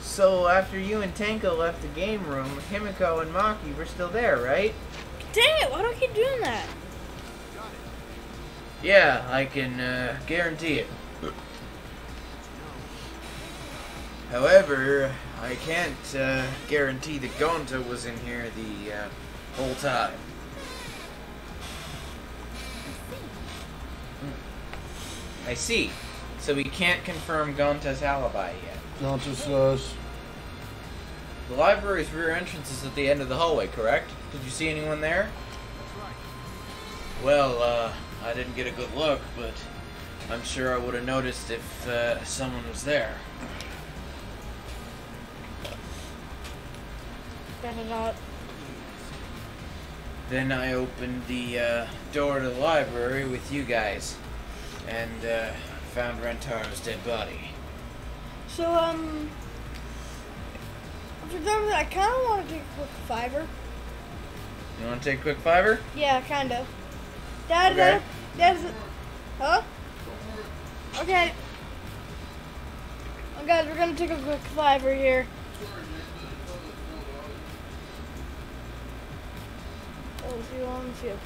so after you and Tenko left the game room, Himiko and Maki were still there, right? Dang it, why do I keep doing that? Yeah, I can guarantee it. However, I can't guarantee that Gonta was in here the whole time. I see. So we can't confirm Gonta's alibi yet. Don't just sus. The library's rear entrance is at the end of the hallway, correct? Did you see anyone there? Well, I didn't get a good look, but I'm sure I would have noticed if someone was there. Then I opened the door to the library with you guys, and found Rentaro's dead body. So, For some reason, I kind of want to take a quick fiver. You want to take a quick fiver? Yeah, kind of. Dad, Okay. Dad's... Huh? Okay. Oh, guys, we're going to take a quick fiver here. Oh, see you on the field.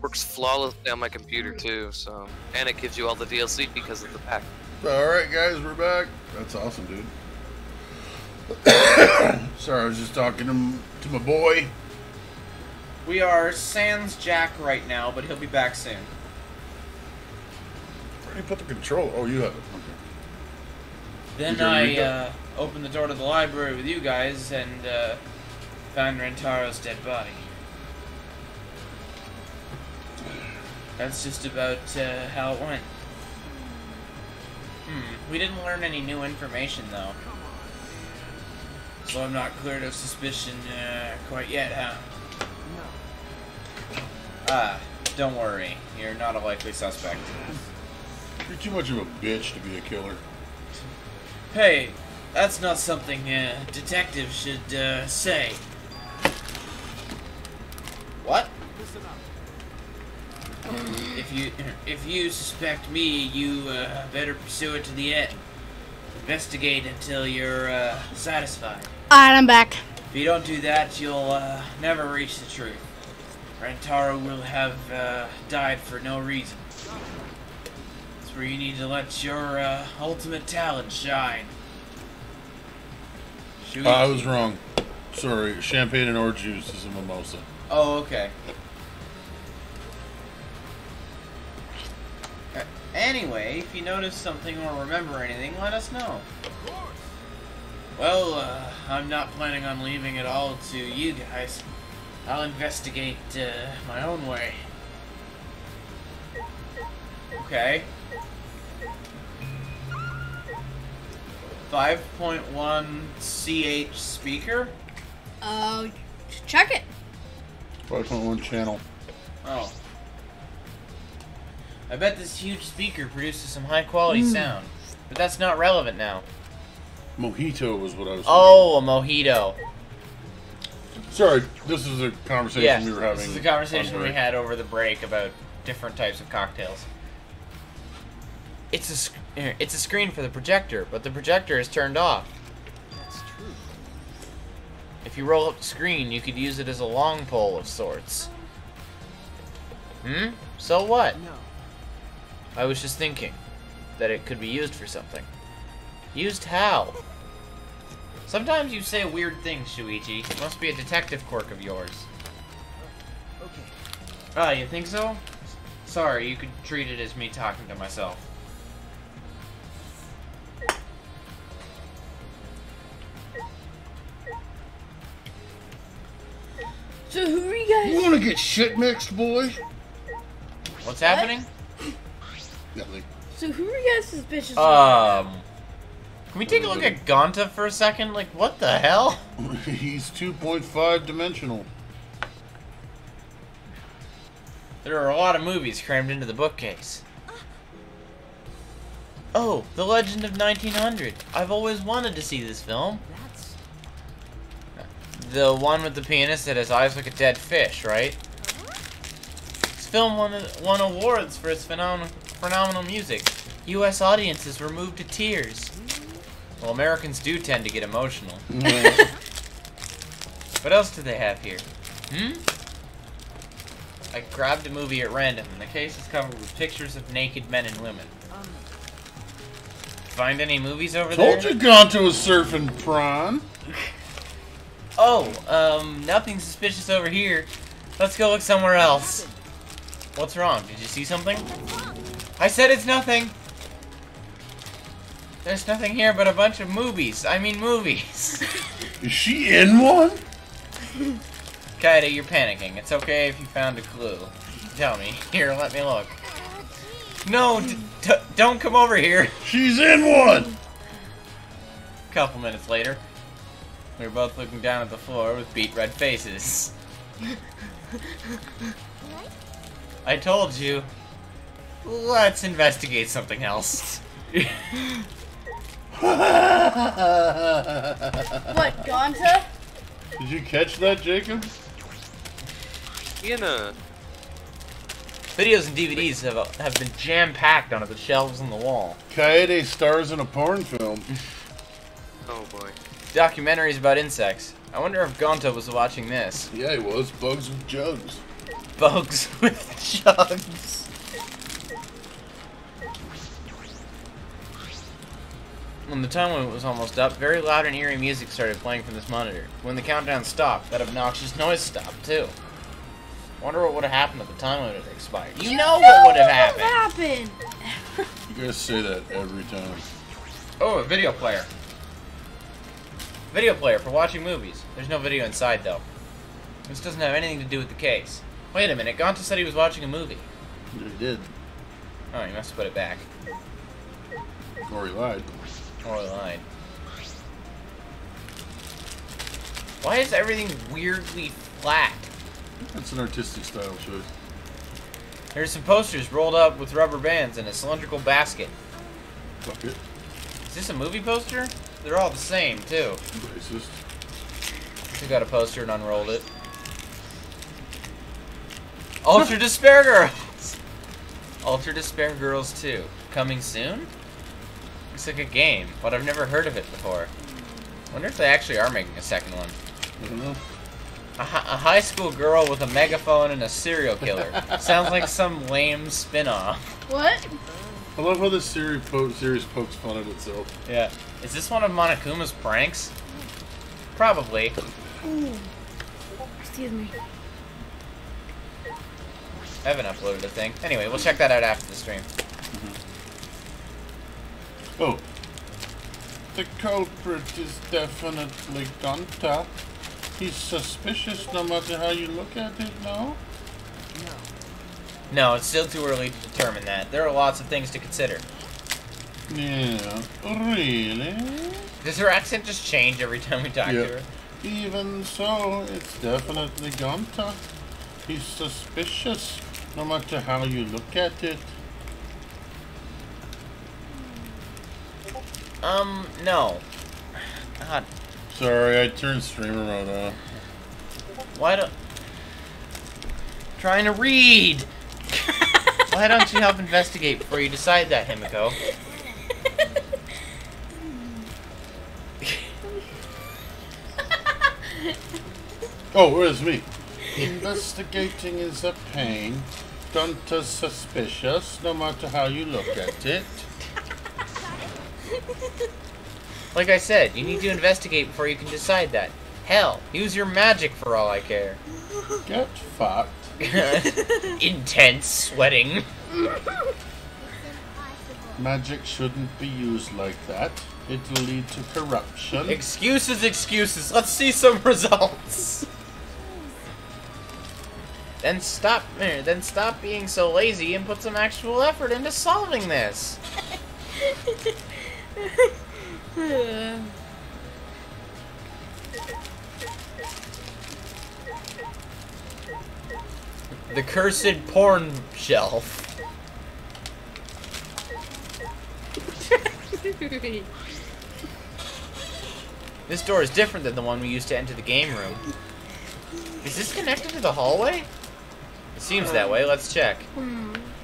Works flawlessly on my computer too, so and it gives you all the DLC because of the pack. Alright guys, we're back. That's awesome, dude. Sorry, I was just talking to my boy. We are sans Jack right now, but he'll be back soon. Where did you put the controller? Oh, you have it. Okay. Then You can read I that? opened the door to the library with you guys and found Rantaro's dead body. That's just about how it went. We didn't learn any new information, though. So I'm not cleared of suspicion quite yet, huh? Ah, don't worry. You're not a likely suspect. You're too much of a bitch to be a killer. Hey, that's not something detectives should say. What? Listen up. If you suspect me, you better pursue it to the end. Investigate until you're satisfied. Alright, I'm back. If you don't do that, you'll never reach the truth. Rantaro will have died for no reason. That's where you need to let your ultimate talent shine. I was wrong. Sorry, champagne and orange juice is a mimosa. Oh, okay. Anyway, if you notice something or remember anything, let us know. Well, I'm not planning on leaving it all to you guys. I'll investigate my own way. Okay. 5.1 CH speaker? Check it. 5.1 channel. Oh. I bet this huge speaker produces some high quality sound. But that's not relevant now. Mojito was what I was Oh, a mojito. thinking. Sorry, this is a conversation we were having. This is a conversation on we break. had over the break about different types of cocktails. It's a screen for the projector, but the projector is turned off. That's true. If you roll up the screen, you could use it as a long pole of sorts. So what? No. I was just thinking that it could be used for something. Used how? Sometimes you say weird things, Shuichi. It must be a detective quirk of yours. Okay. Ah, you think so? Sorry, you could treat it as me talking to myself. So who are you guys? You want to get shit mixed, boy? What's happening? Nothing. So who are you guys suspicious of? Can we take a look at Gonta for a second? Like, what the hell? He's 2.5 dimensional. There are a lot of movies crammed into the bookcase. Oh, The Legend of 1900. I've always wanted to see this film. That's The one with the pianist that has eyes like a dead fish, right? This film won awards for its phenomenal music. U.S. audiences were moved to tears. Well, Americans do tend to get emotional. What else do they have here? I grabbed a movie at random, and the case is covered with pictures of naked men and women. Find any movies over there? Told you Gonto was surfing prawn. Oh, nothing suspicious over here. Let's go look somewhere else. What's wrong? Did you see something? I said it's nothing. There's nothing here but a bunch of movies. I mean movies. Is she in one? Kaida, you're panicking. It's okay if you found a clue. Tell me. Here, let me look. No, don't come over here. She's in one. A couple minutes later, we were both looking down at the floor with beet red faces. I told you. Let's investigate something else. What, Gonta? Did you catch that, Jacob? Videos and DVDs have been jam-packed onto the shelves on the wall. Kaede stars in a porn film. Oh boy. Documentaries about insects. I wonder if Gonta was watching this. Yeah, he was. Bugs with jugs. folks, with jugs. When the time limit was almost up, very loud and eerie music started playing from this monitor. When the countdown stopped, that obnoxious noise stopped, too. Wonder what would have happened if the time limit had expired. You know what would have happened! You guys say that every time. Oh, a video player. Video player for watching movies. There's no video inside, though. This doesn't have anything to do with the case. Wait a minute, Gonta said he was watching a movie. He did. Oh, you must have put it back. Or he lied. Or I lied. Why is everything weirdly flat? That's an artistic style choice. There's some posters rolled up with rubber bands in a cylindrical basket. Fuck it. Is this a movie poster? They're all the same, too. Racist. Took out a poster and unrolled it. Ultra Despair Girls! Ultra Despair Girls 2. Coming soon? Looks like a game, but I've never heard of it before. Wonder if they actually are making a second one. I don't know. A high school girl with a megaphone and a serial killer. Sounds like some lame spin-off. What? I love how this series pokes fun at itself. Yeah. Is this one of Monokuma's pranks? Probably. Ooh. Excuse me. I haven't uploaded a thing. Anyway, we'll check that out after the stream. Oh. The culprit is definitely Gonta. He's suspicious no matter how you look at it, no? No, it's still too early to determine that. There are lots of things to consider. Yeah. Really? Does her accent just change every time we talk to her? Even so, it's definitely Gonta. He's suspicious no matter how you look at it. No. God. Sorry, I turned streamer mode on. Why don't... Trying to read! Why don't you help investigate before you decide that, Himiko? Oh, it's me. Investigating is a pain. Gonta's suspicious no matter how you look at it. Like I said, you need to investigate before you can decide that. Hell, use your magic for all I care. Get fucked. Intense sweating. Magic shouldn't be used like that. It'll lead to corruption. Excuses, excuses. Let's see some results. Then stop being so lazy and put some actual effort into solving this. The cursed porn shelf. This door is different than the one we used to enter the game room. Is this connected to the hallway? It seems that way. Let's check.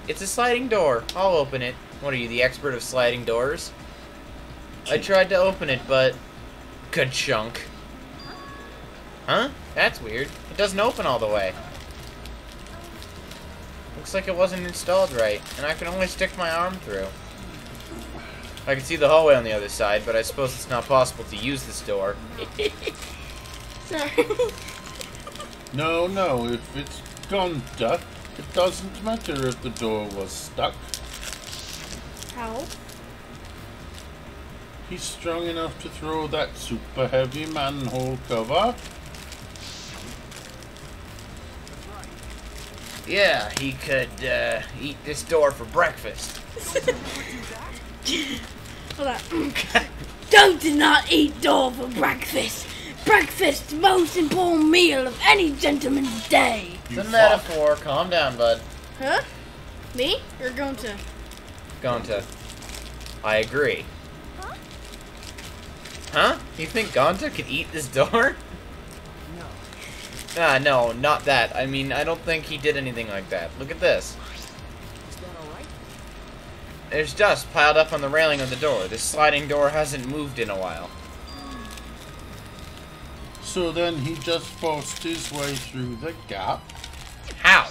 It's a sliding door. I'll open it. What are you, the expert of sliding doors? I tried to open it, but... ka-chunk. Huh? That's weird. It doesn't open all the way. Looks like it wasn't installed right, and I can only stick my arm through. I can see the hallway on the other side, but I suppose it's not possible to use this door. Sorry. No, if it's Gonta, it doesn't matter if the door was stuck. How? He's strong enough to throw that super heavy manhole cover. Yeah, he could eat this door for breakfast. Hold on. Don't do not eat door for breakfast. Breakfast, the most important meal of any gentleman's day. It's a metaphor. Calm down, bud. Huh? Me? You're going to... Gonta. I agree. Huh? You think Gonta could eat this door? Ah, no, not that. I mean, I don't think he did anything like that. Look at this. Is that alright? There's dust piled up on the railing of the door. This sliding door hasn't moved in a while. So then he just forced his way through the gap. How?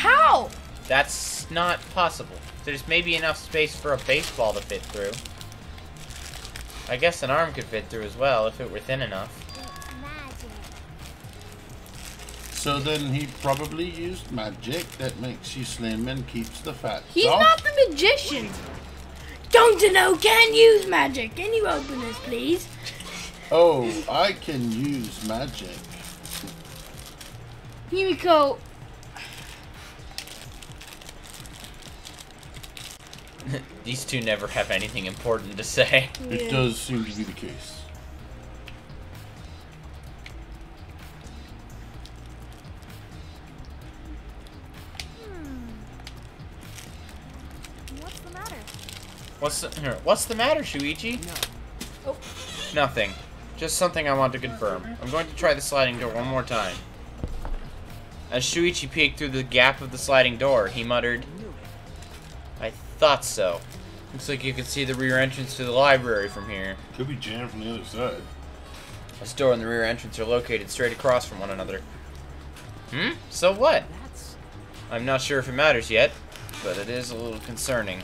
How? That's not possible. There's maybe enough space for a baseball to fit through. I guess an arm could fit through as well if it were thin enough. It's magic. So then he probably used magic that makes you slim and keeps the fat He's off. not the magician. Don't you know? Can use magic. Can you open this, please? Oh, I can use magic. Yumiko. These two never have anything important to say. It does seem to be the case. What's the matter? What's the matter, Shuichi? Oh. Nothing. Just something I want to confirm. I'm going to try the sliding door one more time. As Shuichi peeked through the gap of the sliding door, he muttered, "I thought so. Looks like you can see the rear entrance to the library from here. Could be jammed from the other side. This door and the rear entrance are located straight across from one another." So what? That's... I'm not sure if it matters yet, but it is a little concerning.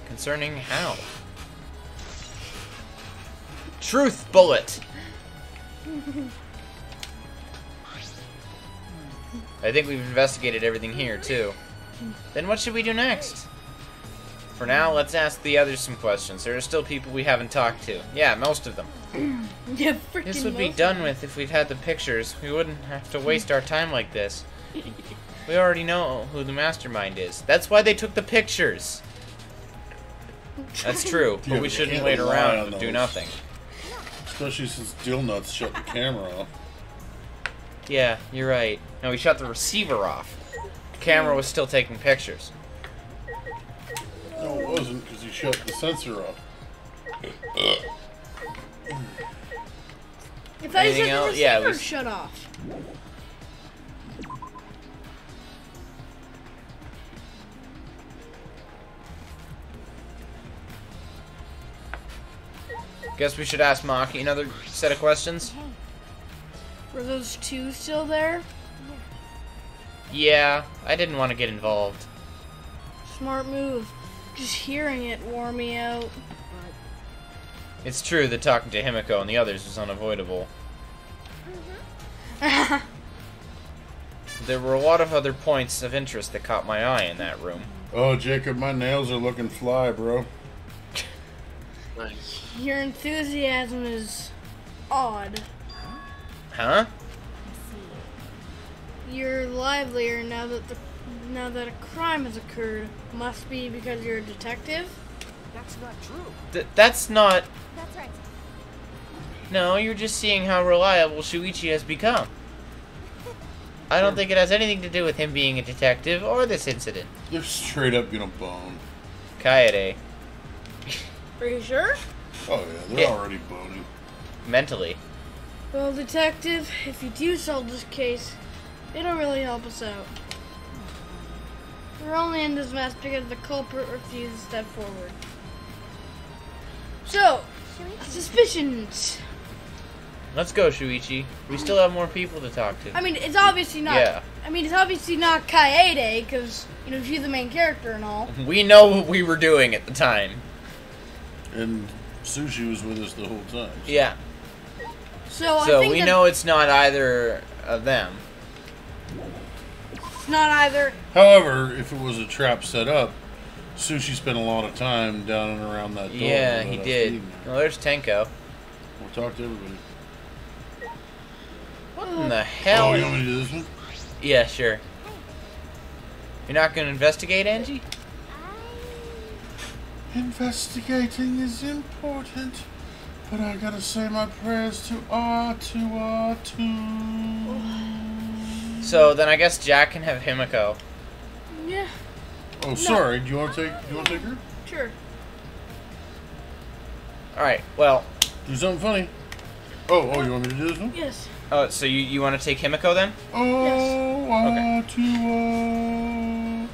Concerning how? Truth bullet! I think we've investigated everything here, too. Then what should we do next? For now, let's ask the others some questions. There are still people we haven't talked to. Yeah, most of them. Yeah, freaking This would be most done of with if we'd had the pictures. We wouldn't have to waste our time like this. We already know who the mastermind is. That's why they took the pictures. That's true, Yeah, but we we shouldn't can't wait rely around on and do those. nothing. Especially since Dill Nuts shut the camera off. Yeah, you're right. No, we shut the receiver off. The camera was still taking pictures. No, it wasn't, because he shut the sensor off. If I Anything said the else? receiver Yeah, we- shut off. Guess we should ask Maki another set of questions? Were those two still there? Yeah, I didn't want to get involved. Smart move. Just hearing it wore me out. It's true that talking to Himiko and the others was unavoidable. There were a lot of other points of interest that caught my eye in that room. Oh, Jacob, my nails are looking fly, bro. Nice. Your enthusiasm is odd. Huh? You're livelier now that a crime has occurred. Must be because you're a detective? That's not true. That's not... That's right. No, you're just seeing how reliable Shuichi has become. I don't think it has anything to do with him being a detective or this incident. They're straight up gonna bone. Kaede. Are you sure? Oh, yeah, they're Yeah. already boning. Mentally. Well, detective, if you do solve this case, it'll really help us out. We're only in this mess because the culprit refused to step forward. So, suspicions. Let's go, Shuichi. We still have more people to talk to. I mean, it's obviously not. Yeah. I mean, it's obviously not Kaede, because she's the main character and all. We know what we were doing at the time. And Sushi was with us the whole time. Yeah. So I So think we that know it's not either of them. it's not either. However, if it was a trap set up, Sushi spent a lot of time down and around that door. Yeah, he without us did. being there. Well, there's Tenko. We'll talk to everybody. What in the hell? Oh, you want me to do this one? Yeah, sure. You're not gonna investigate, Angie? Investigating is important, but I gotta say my prayers to R2. So then I guess Jack can have Himiko. Yeah, Oh, sorry. Do you want to take her? sure. Alright, well, Do something funny. Oh, you want me to do this one? Yes. so you want to take Himiko then? Oh, Okay. R2.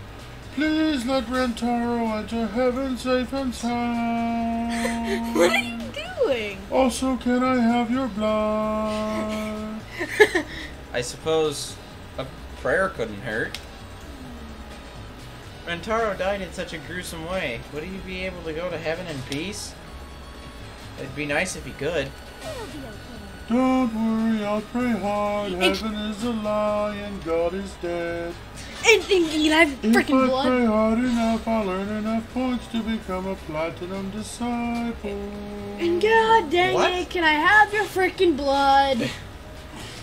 Please let Rentaro enter heaven safe and sound. What are you doing? Also, can I have your blood? I suppose a prayer couldn't hurt. Rentaro died in such a gruesome way. Would he be able to go to heaven in peace? It'd be nice if he could. It'll be okay. Don't worry, I'll pray hard. Heaven is a lie and God is dead. And I have If freaking I blood. pray hard enough, I'll earn enough points to become a platinum disciple. And god dang What? it, can I have your freaking blood?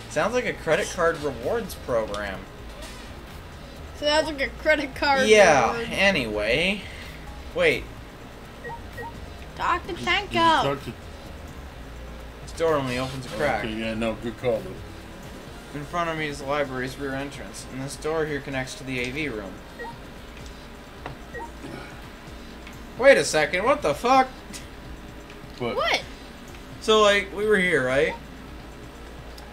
Sounds like a credit card rewards program. So that's like a credit card. Yeah, reward. anyway. Wait, Talk to Did you Tanko. talk to- this door only opens a crack. Okay, yeah, no, good call, though. In front of me is the library's rear entrance, and this door here connects to the AV room. Wait a second, what the fuck? But What? So, like, we were here, right?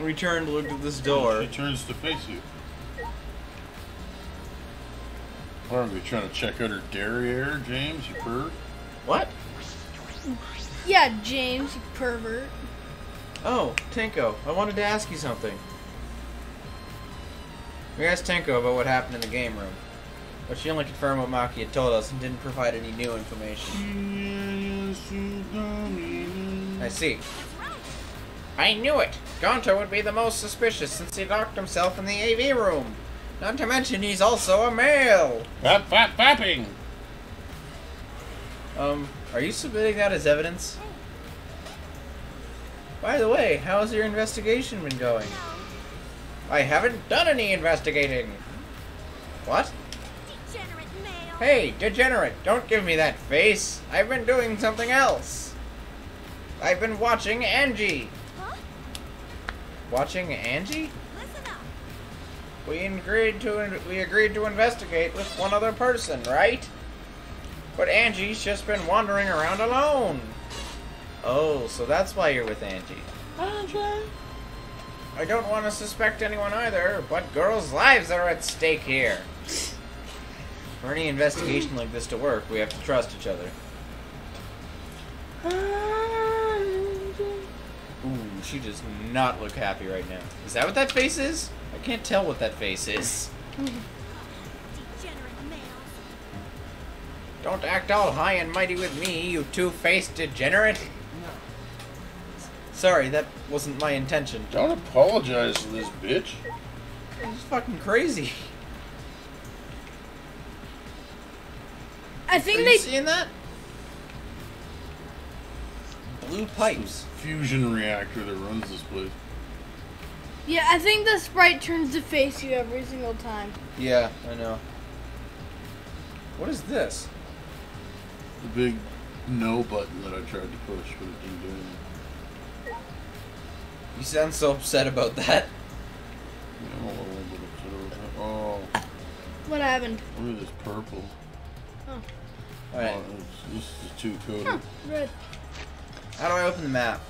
We turned, looked at this door. She turns to face you. What are we trying to check out her derriere, James? You perv? What? Yeah, James, you pervert. Oh, Tenko, I wanted to ask you something. We asked Tenko about what happened in the game room, but she only confirmed what Maki had told us and didn't provide any new information. I see. I knew it! Gonto would be the most suspicious since he locked himself in the AV room. Not to mention he's also a male! Bap, bap, bapping! Are you submitting that as evidence? By the way, how's your investigation been going? I haven't done any investigating! What? Degenerate male. Hey, degenerate, don't give me that face! I've been doing something else! I've been watching Angie! Huh? Watching Angie? Listen up. We agreed to investigate with one other person, right? But Angie's just been wandering around alone. Oh, so that's why you're with Angie. I don't want to suspect anyone either, but girls' lives are at stake here. For any investigation like this to work, we have to trust each other. Ooh, she does not look happy right now. Is that what that face is? I can't tell what that face is. Degenerate males. Don't act all high and mighty with me, you two-faced degenerate. Sorry, that wasn't my intention. Don't apologize to this bitch. It's fucking crazy. I Are think you they. seeing that? Blue pipes. Fusion reactor that runs this place. Yeah, I think the sprite turns to face you every single time. Yeah, I know. What is this? The big no button that I tried to push, but it didn't do anything. You sound so upset about that. Yeah, I'm a little bit upset over that. Oh, What happened? look at this purple. Alright, Oh, this is too coded. Huh, red. how do I open the map?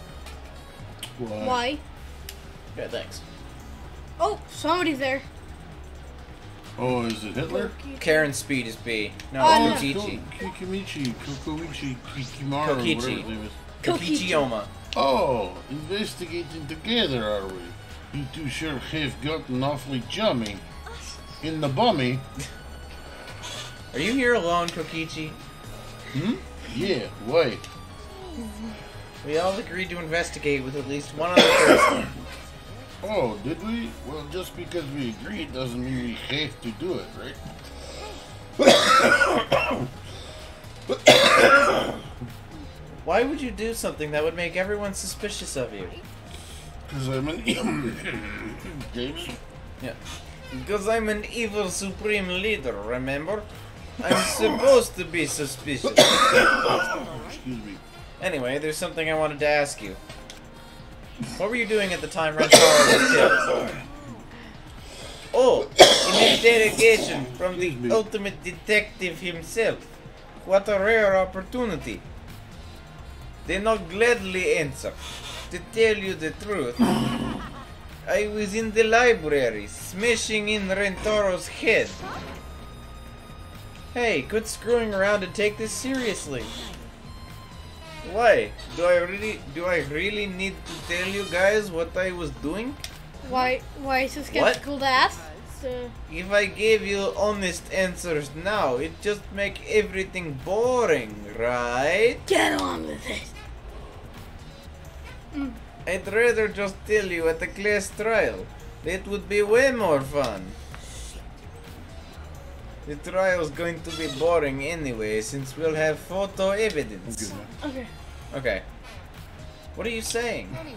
Why? Okay, thanks. Oh, somebody's there. Oh, is it Hitler? Karen's speed is B. No, Oh, it's no. Kokichi. Kikimichi, Kokoichi, Kikimaru, Kokichi. whatever his name is. Kokichiyoma. Oh, investigating together, are we? You two sure have gotten awfully chummy. In the bummy? Are you here alone, Kokichi? Hmm? Yeah, why? We all agreed to investigate with at least one other person. Oh, did we? Well, just because we agreed doesn't mean we have to do it, right? Why would you do something that would make everyone suspicious of you? Because I'm an James? Yeah. Because I'm an evil supreme leader, remember? I'm supposed to be suspicious. Excuse me. Anyway, there's something I wanted to ask you. What were you doing at the time Rentaro was killed? Oh, an interrogation from the ultimate detective himself. What a rare opportunity. Then I'll gladly answer. To tell you the truth, I was in the library, smashing in Rentaro's head. Hey, quit screwing around and take this seriously. Why? Do I really need to tell you guys what I was doing? Why is so skeptical to ask? If I gave you honest answers now, it just make everything boring, right? Get on with it. I'd rather just tell you at the class trial. It would be way more fun. The trial's going to be boring anyway, since we'll have photo evidence. Okay. Okay. What are you saying? Anyway,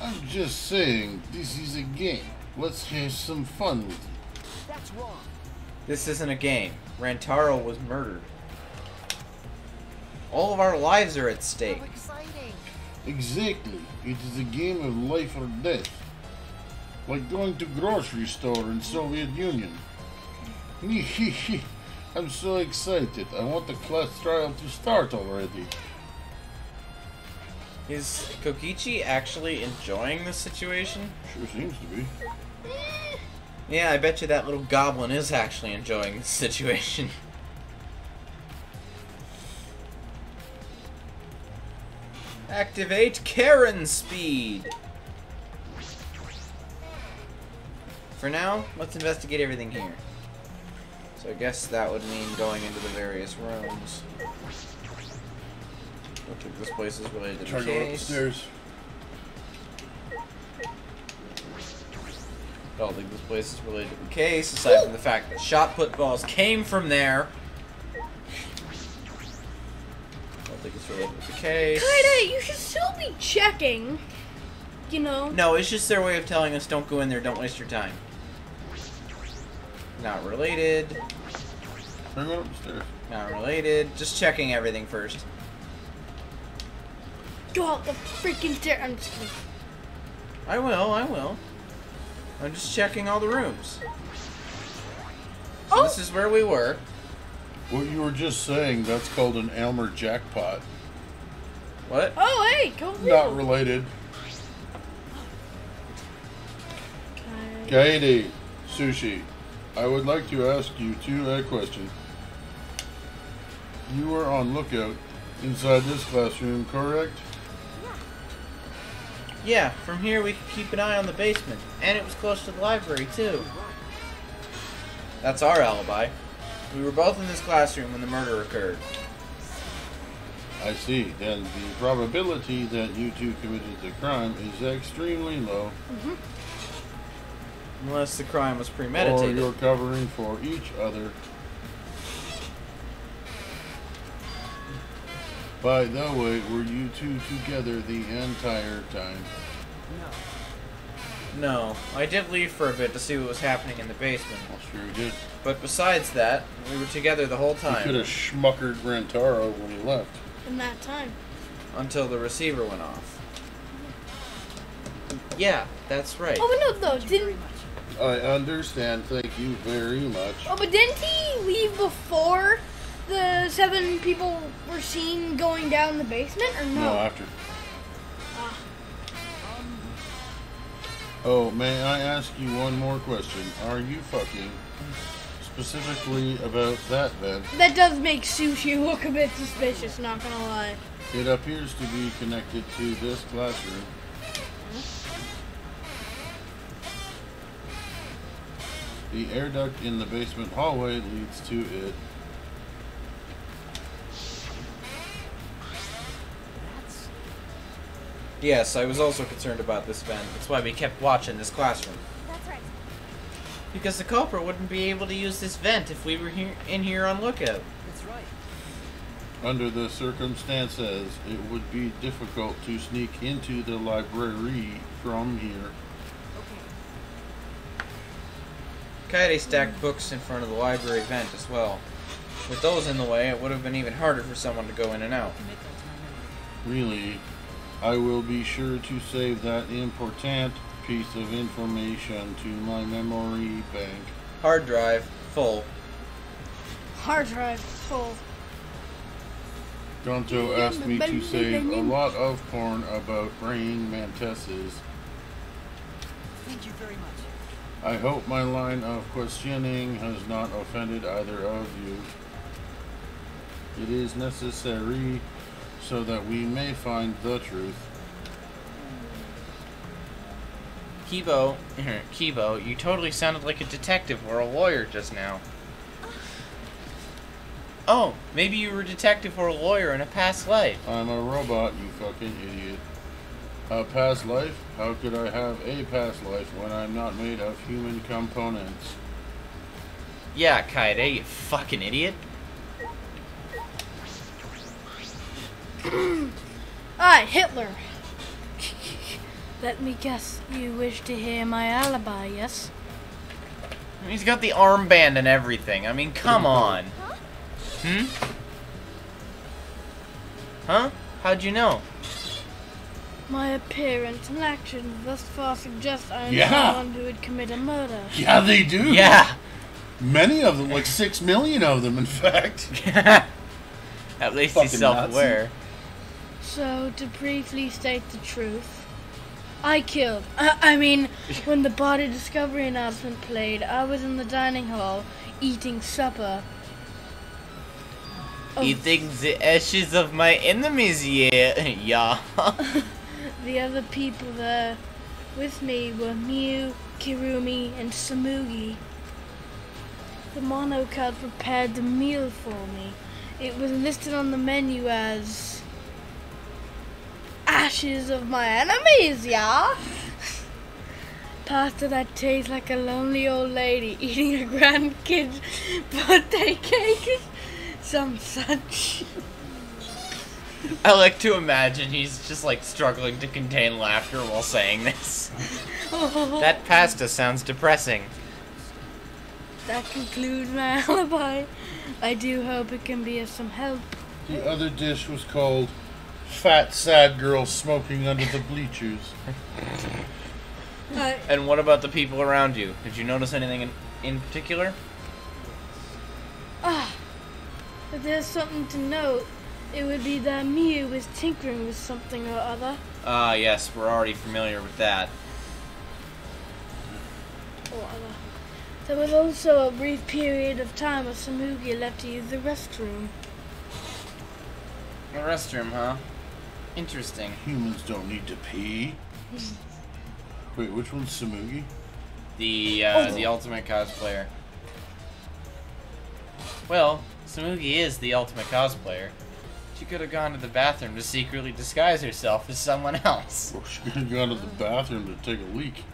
I'm just saying, this is a game. Let's have some fun with it. that's wrong. This isn't a game. Rantaro was murdered. All of our lives are at stake. How exciting. Exactly. It is a game of life or death. Like going to grocery store in Soviet Union. I'm so excited. I want the class trial to start already. Is Kokichi actually enjoying this situation? Sure seems to be. Yeah, I bet you that little goblin is actually enjoying this situation. Activate Karen speed! For now, let's investigate everything here. So I guess that would mean going into the various rooms. Looks like this place is related to Try the going case. upstairs. Don't think this place is related to the case, aside from the fact that shot put balls came from there. Don't think it's related to the case. Kaide, you should still be checking. You know. No, it's just their way of telling us don't go in there, don't waste your time. Not related. Try going upstairs. Not related. Just checking everything first. Go out the freaking stair. I'm just kidding. I will. I'm just checking all the rooms. So Oh! this is where we were. What you were just saying, that's called an Elmer jackpot. What? Oh, hey, go Not related. Okay. Kaede, Sushi, I would like to ask you a question. You were on lookout inside this classroom, correct? Yeah, from here we could keep an eye on the basement. And it was close to the library, too. That's our alibi. We were both in this classroom when the murder occurred. I see. Then the probability that you two committed the crime is extremely low. Unless the crime was Or premeditated. you're covering for each other. By the way, were you two together the entire time? No, I did leave for a bit to see what was happening in the basement. Well, sure you did. But besides that, we were together the whole You could time. have schmuckered Rantaro when he left. In that time. Until the receiver went off. Yeah, that's right. Oh, but no, though. Didn't. I understand. Thank you very much. Oh, but didn't he leave before the 7 people were seen going down the basement, or no? No, after. Ah. Oh, may I ask you one more question? Are you fucking specifically about that vent? That does make Sushi look a bit suspicious, not gonna lie. It appears to be connected to this classroom. The air duct in the basement hallway leads to it. Yes, I was also concerned about this vent. That's why we kept watching this classroom. That's right. Because the culprit wouldn't be able to use this vent if we were in here on lookout. That's right. Under the circumstances, it would be difficult to sneak into the library from here. Okay. Kaede stacked books in front of the library vent as well. With those in the way, it would have been even harder for someone to go in and out. Commit that to my memory. Really, I will be sure to save that important piece of information to my memory bank. Hard drive, full. Hard drive full. Gonto asked me to save a lot of porn about praying mantises. Thank you very much. I hope my line of questioning has not offended either of you. It is necessary so that we may find the truth. Kibo, Kibo, you totally sounded like a detective or a lawyer just now. Oh, maybe you were a detective or a lawyer in a past life. I'm a robot, you fucking idiot. A past life? How could I have a past life when I'm not made of human components? Yeah, Kaede, you fucking idiot. Alright, Hitler. Let me guess, you wish to hear my alibi, yes? He's got the armband and everything. I mean, come on. Hmm? Huh? How'd you know? My appearance and actions thus far suggest I am Yeah. someone who would commit a murder. Yeah, they do. Yeah. Many of them, like 6 million of them, in fact. At least Fucking he's self-aware. So, to briefly state the truth, I killed. I mean, when the body discovery announcement played, I was in the dining hall eating supper. Oh, Eating the ashes of my enemies, yeah. Yeah. the other people there with me were Mew, Kirumi, and Samugi. The monocad prepared the meal for me. It was listed on the menu as ashes of my enemies, yeah? Pasta that tastes like a lonely old lady eating a grandkid's birthday cake. Some such. I like to imagine he's just like struggling to contain laughter while saying this. That pasta sounds depressing. That concludes my alibi. I do hope it can be of some help. The other dish was called Fat Sad Girl Smoking Under the Bleachers. And what about the people around you? Did you notice anything in particular? If there's something to note, it would be that Mew was tinkering with something or other. Ah, yes, we're already familiar with that. Or other. There was also a brief period of time where Samugi left to use the restroom. The restroom, huh? Interesting. Humans don't need to pee. Wait, which one's Samugi? The ultimate cosplayer. Well, Samugi is the ultimate cosplayer. She could have gone to the bathroom to secretly disguise herself as someone else. Well, she could have gone to the bathroom to take a leak.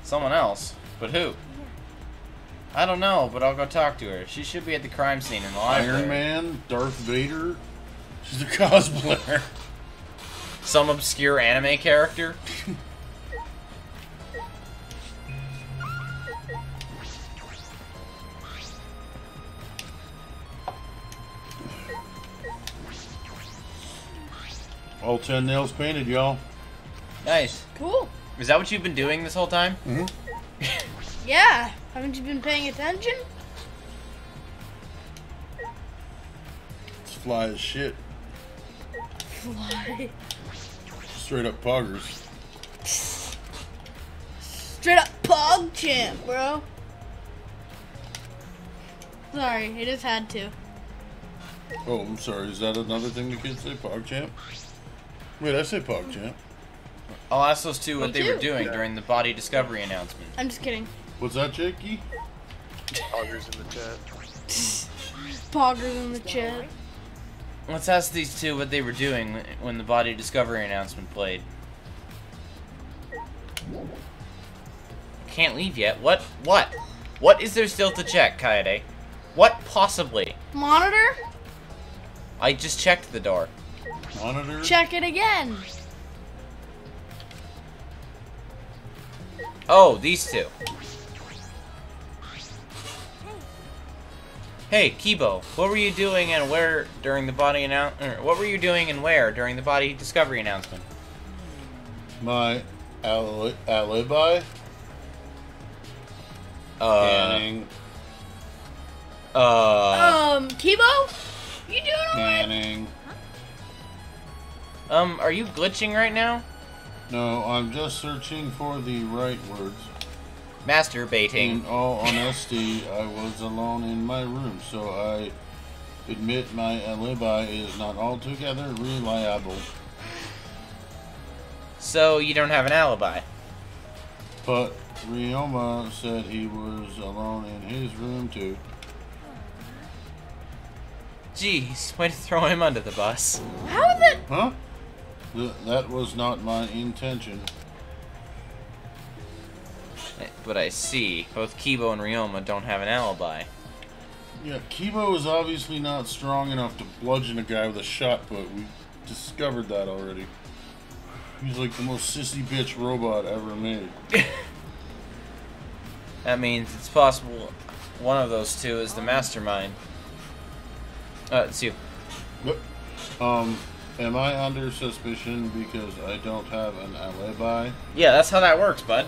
Someone else? But who? I don't know, but I'll go talk to her. She should be at the crime scene in the library. Iron Man, Darth Vader. She's a cosplayer. Some obscure anime character? All 10 nails painted, y'all. Nice. Cool. Is that what you've been doing this whole time? Mm-hmm. Yeah. Haven't you been paying attention? It's fly as shit. Fly. Straight up poggers. Straight up pog champ, bro. Sorry, I just had to. Oh, I'm sorry. Is that another thing the kids say? PogChamp? Wait, I say PogChamp. I'll ask those two what Me they were too. doing during the body discovery announcement. I'm just kidding. What's that, Jakey? Poggers in the chat. Poggers in the chat. Let's ask these two what they were doing when the body discovery announcement played. Can't leave yet. What? What? What is there still to check, Kaede? What possibly? Monitor? I just checked the door. Monitor? Check it again. Oh, these two. Hey, Kibo, what were you doing and where during the body what were you doing and where during the body discovery announcement? My alibi? Canning. Kibo? You doing alright? Canning. Are you glitching right now? No, I'm just searching for the right words. Masturbating. In all honesty, I was alone in my room, so I admit my alibi is not altogether reliable. So you don't have an alibi? But Ryoma said he was alone in his room too. Jeez, way to throw him under the bus. How is it? Huh? That was not my intention. But I see, both Kibo and Ryoma don't have an alibi. Yeah, Kibo is obviously not strong enough to bludgeon a guy with a shot put. We discovered that already. He's like the most sissy bitch robot ever made. That means it's possible one of those two is the mastermind. It's you. But, am I under suspicion because I don't have an alibi? Yeah, that's how that works, bud.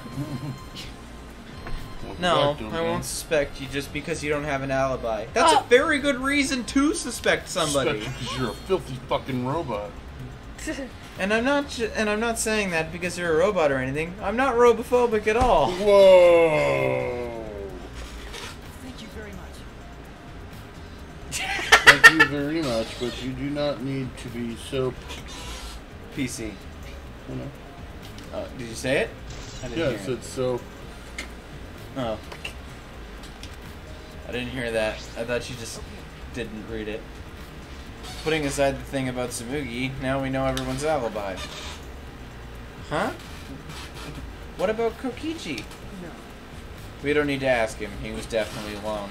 Well, No, correct, I okay. won't suspect you just because you don't have an alibi. That's a very good reason to suspect somebody. Suspect because you're a filthy fucking robot. And I'm not saying that because you're a robot or anything. I'm not robophobic at all. Whoa! Thank you very much. Thank you very much, but you do not need to be so, PC. you know. Did you say it? I didn't Yes, hear it. it's so. Oh. I didn't hear that. I thought you just didn't read it. Putting aside the thing about Tsumugi, now we know everyone's alibi. Huh? What about Kokichi? No. We don't need to ask him. He was definitely alone.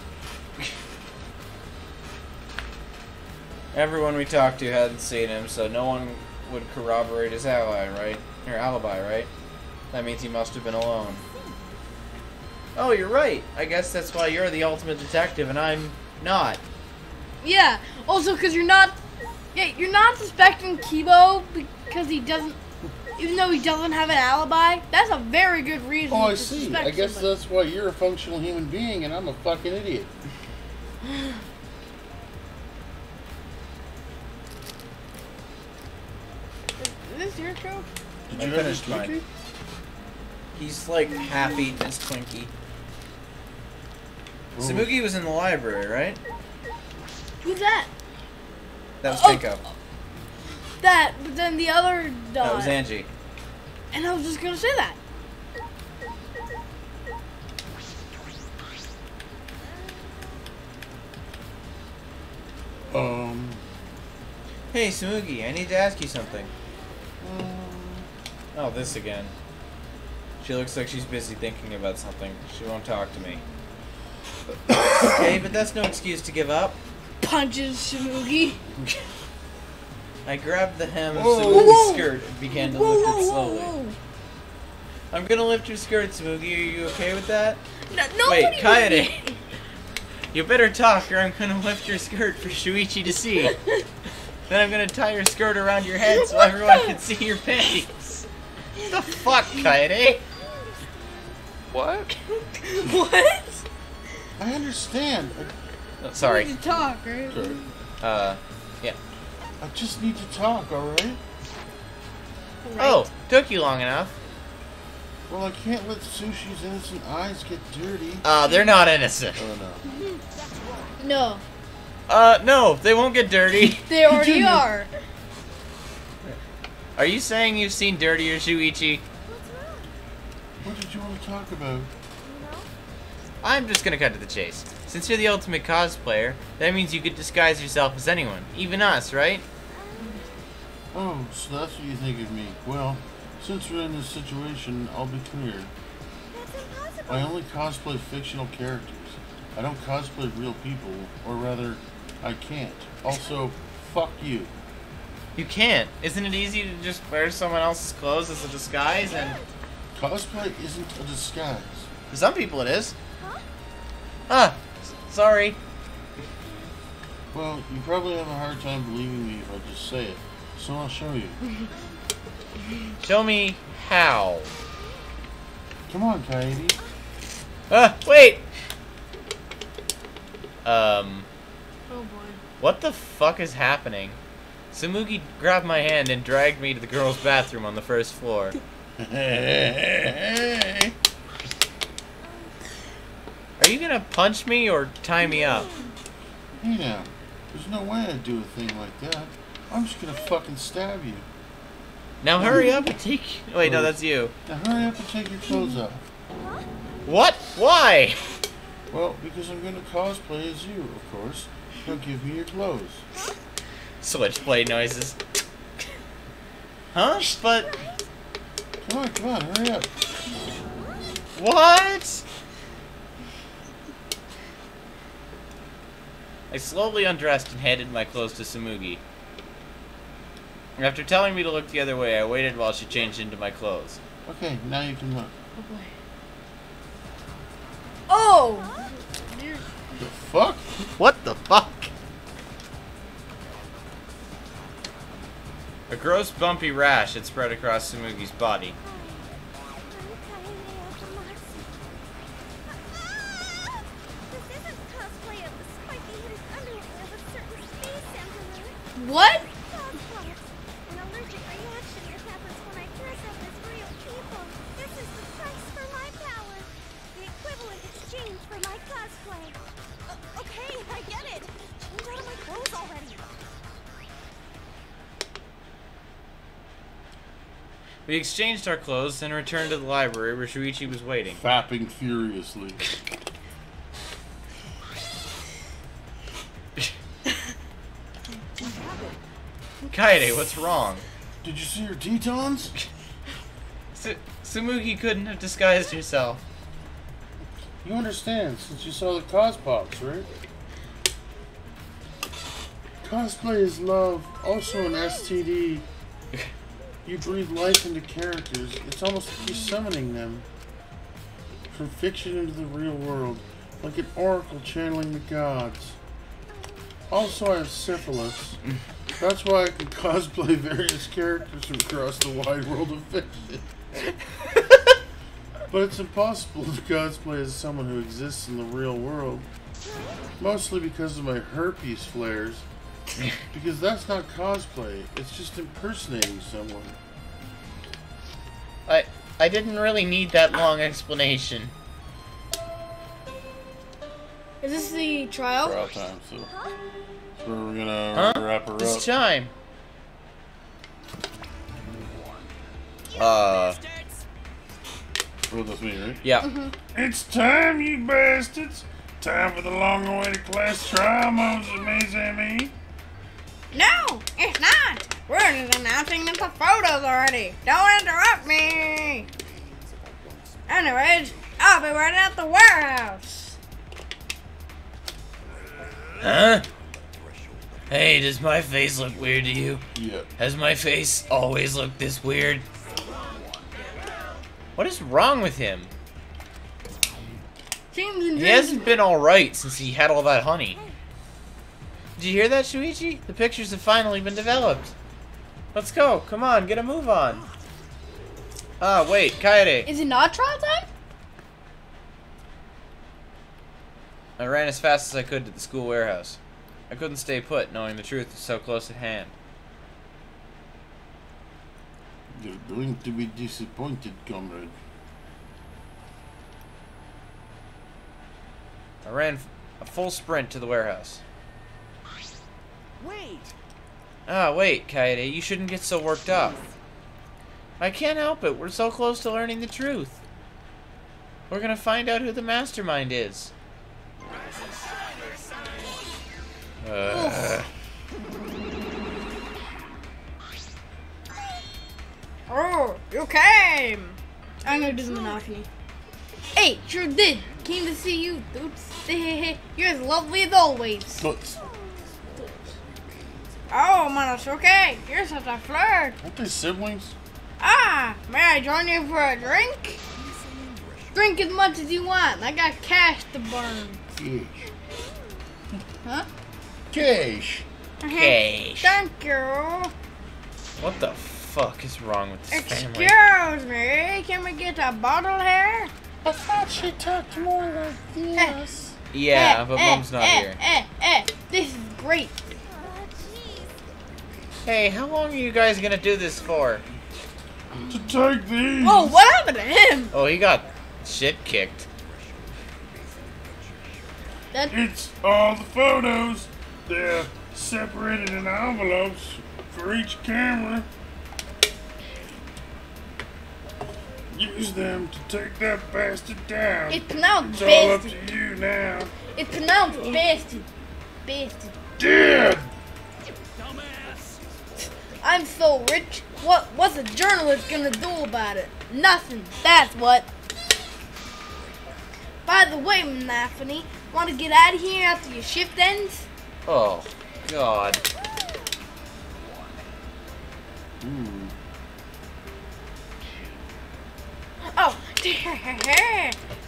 Everyone we talked to hadn't seen him, so no one would corroborate his alibi, right? That means he must have been alone. Oh, you're right. I guess that's why you're the ultimate detective and I'm not. Yeah. Also, because you're not suspecting Kibo because he doesn't, even though he doesn't have an alibi. That's a very good reason. Oh, I to see. suspect I guess somebody. that's why you're a functional human being and I'm a fucking idiot. Is this your show? Did I you have finished your mine. Twinkie? He's like half eaten his Twinkie. Ooh. Tsumugi was in the library, right? Who's that? That was Oh. Keiko. That, but then the other died. That was Angie. And I was just gonna say that. Hey, Tsumugi, I need to ask you something. Oh, this again. She looks like she's busy thinking about something. She won't talk to me. Okay, but that's no excuse to give up. Punches Shmugi. I grabbed the hem of Whoa. Tsumugi's skirt and began to lift it slowly. whoa. I'm gonna lift your skirt, Tsumugi. Are you okay with that? No, nobody Wait, would Kaede. be- You better talk or I'm gonna lift your skirt for Shuichi to see. Then I'm gonna tie your skirt around your head so everyone can see your panties. What the fuck, Kaede? What? What? I understand. Oh, sorry. You need to talk, right? Sorry. Yeah. I just need to talk, alright? Oh, took you long enough. Well, I can't let Sushi's innocent eyes get dirty. They're not innocent. Oh, no. No, No, they won't get dirty. they already Continue. are. Are you saying you've seen dirtier Shuichi? What's wrong? What did you want to talk about? You know? I'm just gonna cut to the chase. Since you're the ultimate cosplayer, that means you could disguise yourself as anyone, even us, right? Oh, so that's what you think of me. Well, since we're in this situation, I'll be clear. That's impossible. I only cosplay fictional characters. I don't cosplay real people, or rather, I can't. Also, fuck you. You can't. Isn't it easy to just wear someone else's clothes as a disguise? And Cosplay isn't a disguise. for some people it is. Huh? Sorry. Well, you probably have a hard time believing me if I just say it, so I'll show you. Show me how. Come on, Kaede. Wait! Oh boy. What the fuck is happening? Tsumugi grabbed my hand and dragged me to the girls' bathroom on the first floor. Hey. Are you gonna punch me or tie me up? Hey now, there's no way I'd do a thing like that. I'm just gonna fucking stab you. Now hurry up and take... Wait, no, that's you. Now hurry up and take your clothes off. What? Why? Well, because I'm gonna cosplay as you, of course. Now give me your clothes. Switchblade noises. Huh? But Come on, hurry up. what? I slowly undressed and handed my clothes to Tsumugi. After telling me to look the other way, I waited while she changed into my clothes. Okay, now you can look. Oh! The fuck? What the fuck? A gross bumpy rash had spread across Tsumugi's body. This isn't cosplay of the spiky hidden underwear of a certain space emperor. What? Cosplay. An allergic reaction that happens when I dress up as real people. This is the price for my power. The equivalent exchange for my cosplay. Okay, I get it. Change out of my clothes already. We exchanged our clothes and returned to the library where Shuichi was waiting. Fapping furiously. Kaede, what's wrong? Did you see her Tetons? Tsumugi couldn't have disguised herself. You understand, since you saw the Cospops, right? Cosplay is love, also an STD. You breathe life into characters. It's almost like you're summoning them from fiction into the real world, like an oracle channeling the gods. Also, I have syphilis. That's why I can cosplay various characters from across the wide world of fiction. But it's impossible to cosplay as someone who exists in the real world. Mostly because of my herpes flares. Because that's not cosplay, it's just impersonating someone. I didn't really need that long explanation. Is this the trial? Trial time, so that's where we're gonna wrap her up. It's time. Oh, that's me, right? Yeah. It's time, you bastards! Time for the long-awaited class trial, Moses me. No, it's not. We're just announcing that the photos already. Don't interrupt me. Anyways, I'll be right at the warehouse. Huh? Hey, does my face look weird to you? Yeah. Has my face always looked this weird? What is wrong with him? He hasn't been alright since he had all that honey. Did you hear that, Shuichi? The pictures have finally been developed. Let's go. Come on, get a move on. Ah, wait, Kaede. Is it not trial time? I ran as fast as I could to the school warehouse. I couldn't stay put, knowing the truth was so close at hand. You're going to be disappointed, comrade. I ran a full sprint to the warehouse. Wait! Ah, wait, Kaede, you shouldn't get so worked up. I can't help it, we're so close to learning the truth. We're gonna find out who the mastermind is. Oh, you came! I'm gonna do the monotony. Hey, sure did. Came to see you, dudes. You're as lovely as always. But Oh, Monosuke, you're such a flirt. aren't they siblings? Ah, may I join you for a drink? Drink as much as you want. I got cash to burn. Cash. Huh? Cash. Cash. Thank you. What the fuck is wrong with this family? Excuse me, can we get a bottle here? I thought she talked more like this. Yeah, but Mom's not here. This is great. Hey, how long are you guys gonna do this for? To take these. Whoa, what happened to him? Oh, he got shit kicked. It's all the photos. They're separated in envelopes for each camera. Use them to take that bastard down. It's pronounced It's all up bastard. to you now. It's pronounced bastard. Bastard. Dead! I'm so rich. What's a journalist gonna do about it? Nothing. That's what. By the way, Mnaphany, want to get out of here after your shift ends? Oh, God. Oh,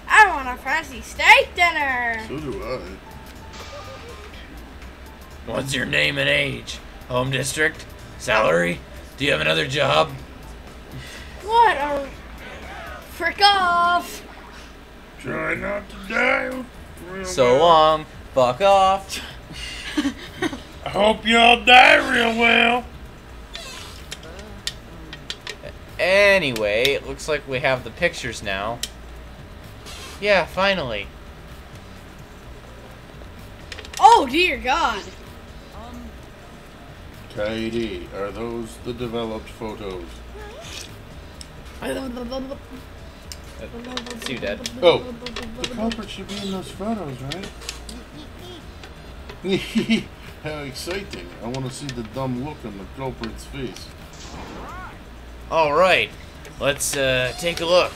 I want a fancy steak dinner. So do I. What's your name and age? Home district? Salary? Do you have another job? What a frick off. Try not to die. Real So well. long. Fuck off. I hope y'all die real well. Anyway, it looks like we have the pictures now. Yeah, finally. Oh dear God. Katie, are those the developed photos? It's you, Dad. Oh, the culprit should be in those photos, right? How exciting. I want to see the dumb look on the culprit's face. Alright, let's take a look.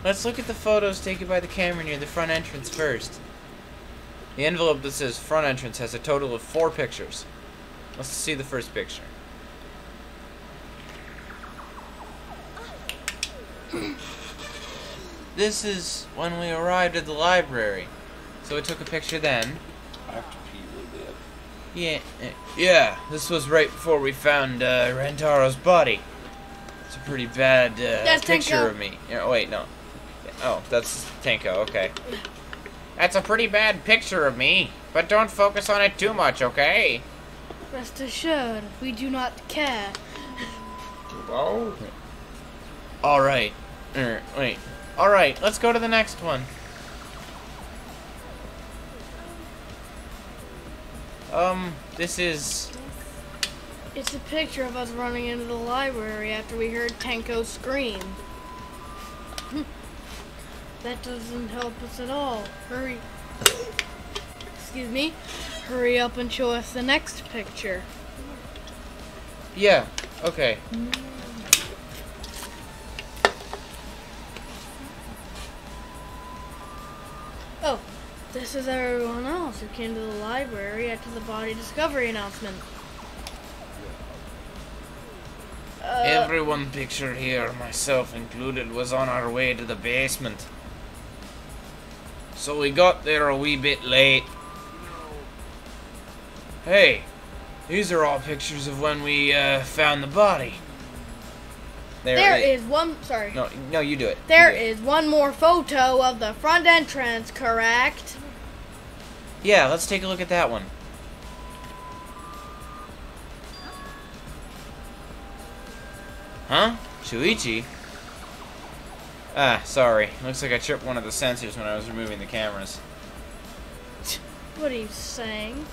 Let's look at the photos taken by the camera near the front entrance first. The envelope that says front entrance has a total of 4 pictures. Let's see the first picture. This is when we arrived at the library. So I took a picture then. I have to pee real bad. Yeah, this was right before we found Rentaro's body. It's a pretty bad picture Tenko. of me. Yeah, wait, no. Oh, that's Tenko, okay. That's a pretty bad picture of me, but don't focus on it too much, okay? Rest assured, we do not care. Oh. Alright. Wait. Alright, let's go to the next one. This is... It's a picture of us running into the library after we heard Tenko scream. That doesn't help us at all. Hurry. Excuse me. Hurry up and show us the next picture. Yeah, okay. Oh, this is everyone else who came to the library after the body discovery announcement. Everyone pictured here, myself included, was on our way to the basement. So we got there a wee bit late. Hey, these are all pictures of when we found the body. There is one. Sorry. No, you do it. There You do it. is one more photo of the front entrance, correct? Yeah, let's take a look at that one. Huh? Shuichi? Ah, sorry. Looks like I tripped one of the sensors when I was removing the cameras. What are you saying?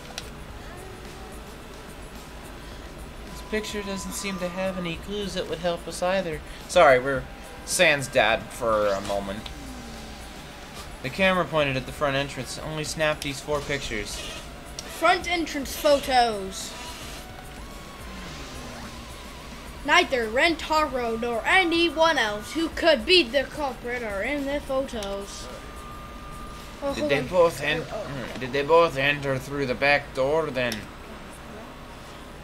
This picture doesn't seem to have any clues that would help us either. Sorry, we're sans dad for a moment. The camera pointed at the front entrance only snapped these 4 pictures. Front entrance photos. Neither Rentaro nor anyone else who could be the culprit are in the photos. Oh, Did hold they on. both Did they both enter through the back door then?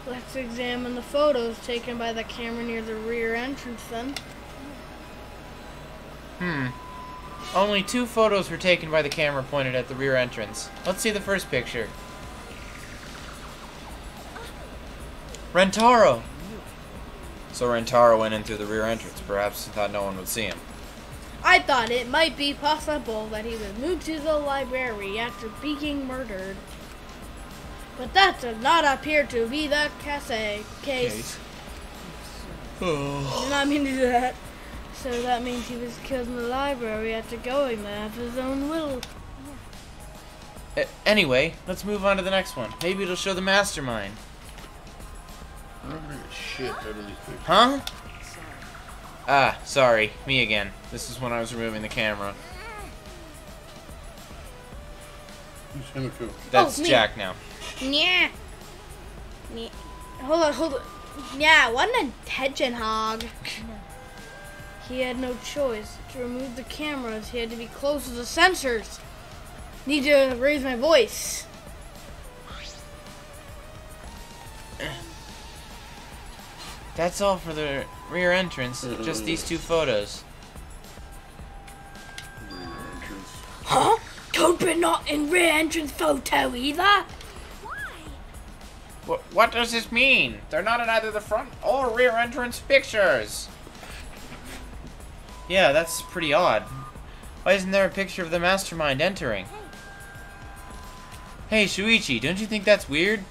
Let's examine the photos taken by the camera near the rear entrance then. Only 2 photos were taken by the camera pointed at the rear entrance. Let's see the first picture. Rentaro! So Rentaro went in through the rear entrance. Perhaps he thought no one would see him. I thought it might be possible that he was moved to the library after being murdered. But that does not appear to be the case. Oh. Did not mean to do that. So that means he was killed in the library after going there of his own will. Anyway, let's move on to the next one. Maybe it'll show the mastermind. I'm gonna get shit out of these pictures. Huh? Ah, sorry. Me again. This is when I was removing the camera. Who's Himiko? That's me. Jack now. Yeah. Yeah. Hold on. Yeah, what an attention hog. He had no choice. To remove the cameras, he had to be close to the sensors. Need to raise my voice. That's all for the rear entrance. Just these 2 photos. Rear entrance. Huh? Culprit not in rear entrance photo either? What does this mean? They're not in either the front or rear entrance pictures. Yeah, that's pretty odd. Why isn't there a picture of the mastermind entering? Hey, Shuichi, don't you think that's weird?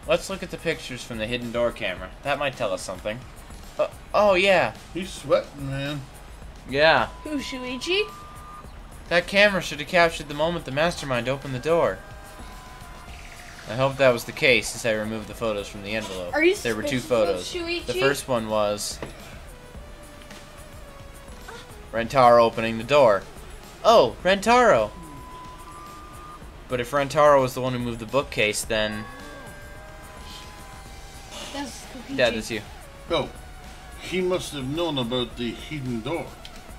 Let's look at the pictures from the hidden door camera. That might tell us something. Oh, yeah. He's sweating, man. Yeah. Who, Shuichi? That camera should have captured the moment the mastermind opened the door. I hope that was the case as I removed the photos from the envelope. Are you There were 2 speaking of photos. Shuichi? The first one was Rentaro opening the door. Oh, Rentaro! But if Rentaro was the one who moved the bookcase, then... That's Kokichi. Dad, that's you. Oh, he must have known about the hidden door.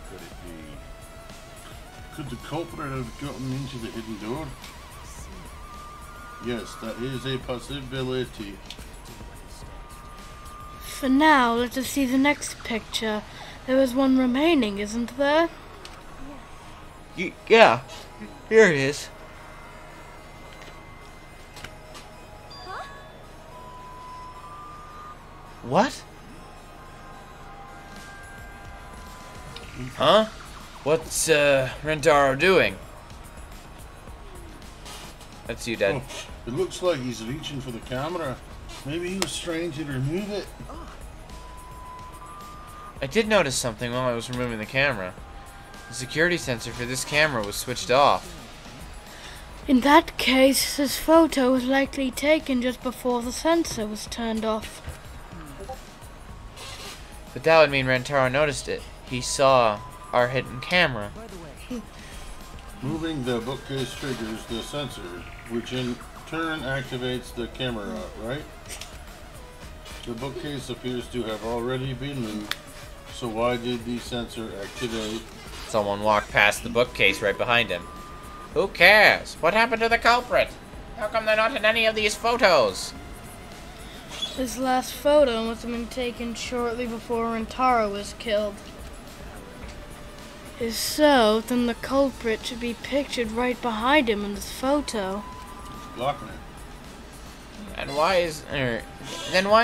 Could it be? Could the culprit have gotten into the hidden door? Yes, that is a possibility. For now, let us see the next picture. There is one remaining, isn't there? Yeah, here it is. What? Huh? What's Rentaro doing? That's you, Dad. Oh, it looks like he's reaching for the camera. Maybe he was trying to remove it. I did notice something while I was removing the camera. The security sensor for this camera was switched off. In that case, this photo was likely taken just before the sensor was turned off. But that would mean Rentaro noticed it. He saw our hidden camera. Moving the bookcase triggers the sensor, which in turn activates the camera, right? The bookcase appears to have already been moved, so why did the sensor activate? Someone walked past the bookcase right behind him. Who cares? What happened to the culprit? How come they're not in any of these photos? This last photo must have been taken shortly before Rentaro was killed. If so, then the culprit should be pictured right behind him in this photo. Blocking it. And why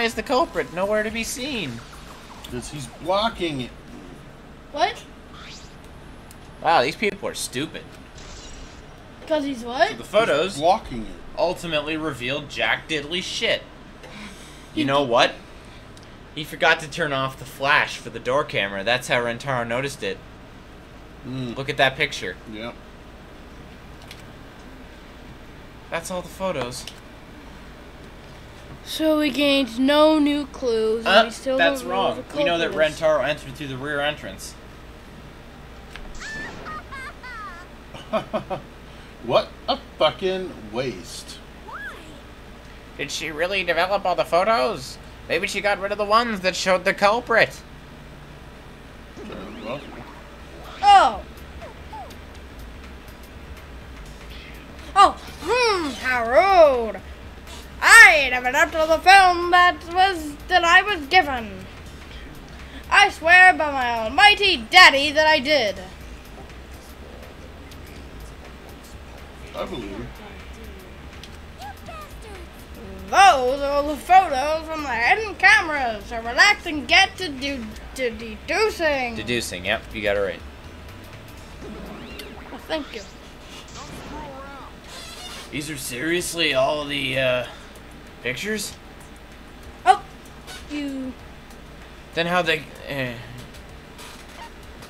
is the culprit nowhere to be seen? Because he's blocking it. What? Wow, these people are stupid. Because he's So what? the photos Blocking it. ultimately revealed Jack Diddley shit. You know what? He forgot to turn off the flash for the door camera. That's how Rentaro noticed it. Look at that picture. Yep. That's all the photos. So we gained no new clues. And we still That's don't know wrong. who the We know that culprit is. Rentaro entered through the rear entrance. What a fucking waste. Did she really develop all the photos? Maybe she got rid of the ones that showed the culprit. Well, Oh! Oh, how rude! I never up to the film that I was given. I swear by my almighty daddy that I did. I believe it. Those are the photos from the hidden cameras. So relax and get to deducing. Deducing, yep, you got it right. Oh, thank you. These are seriously all the, pictures? Oh, you. Then how'd they,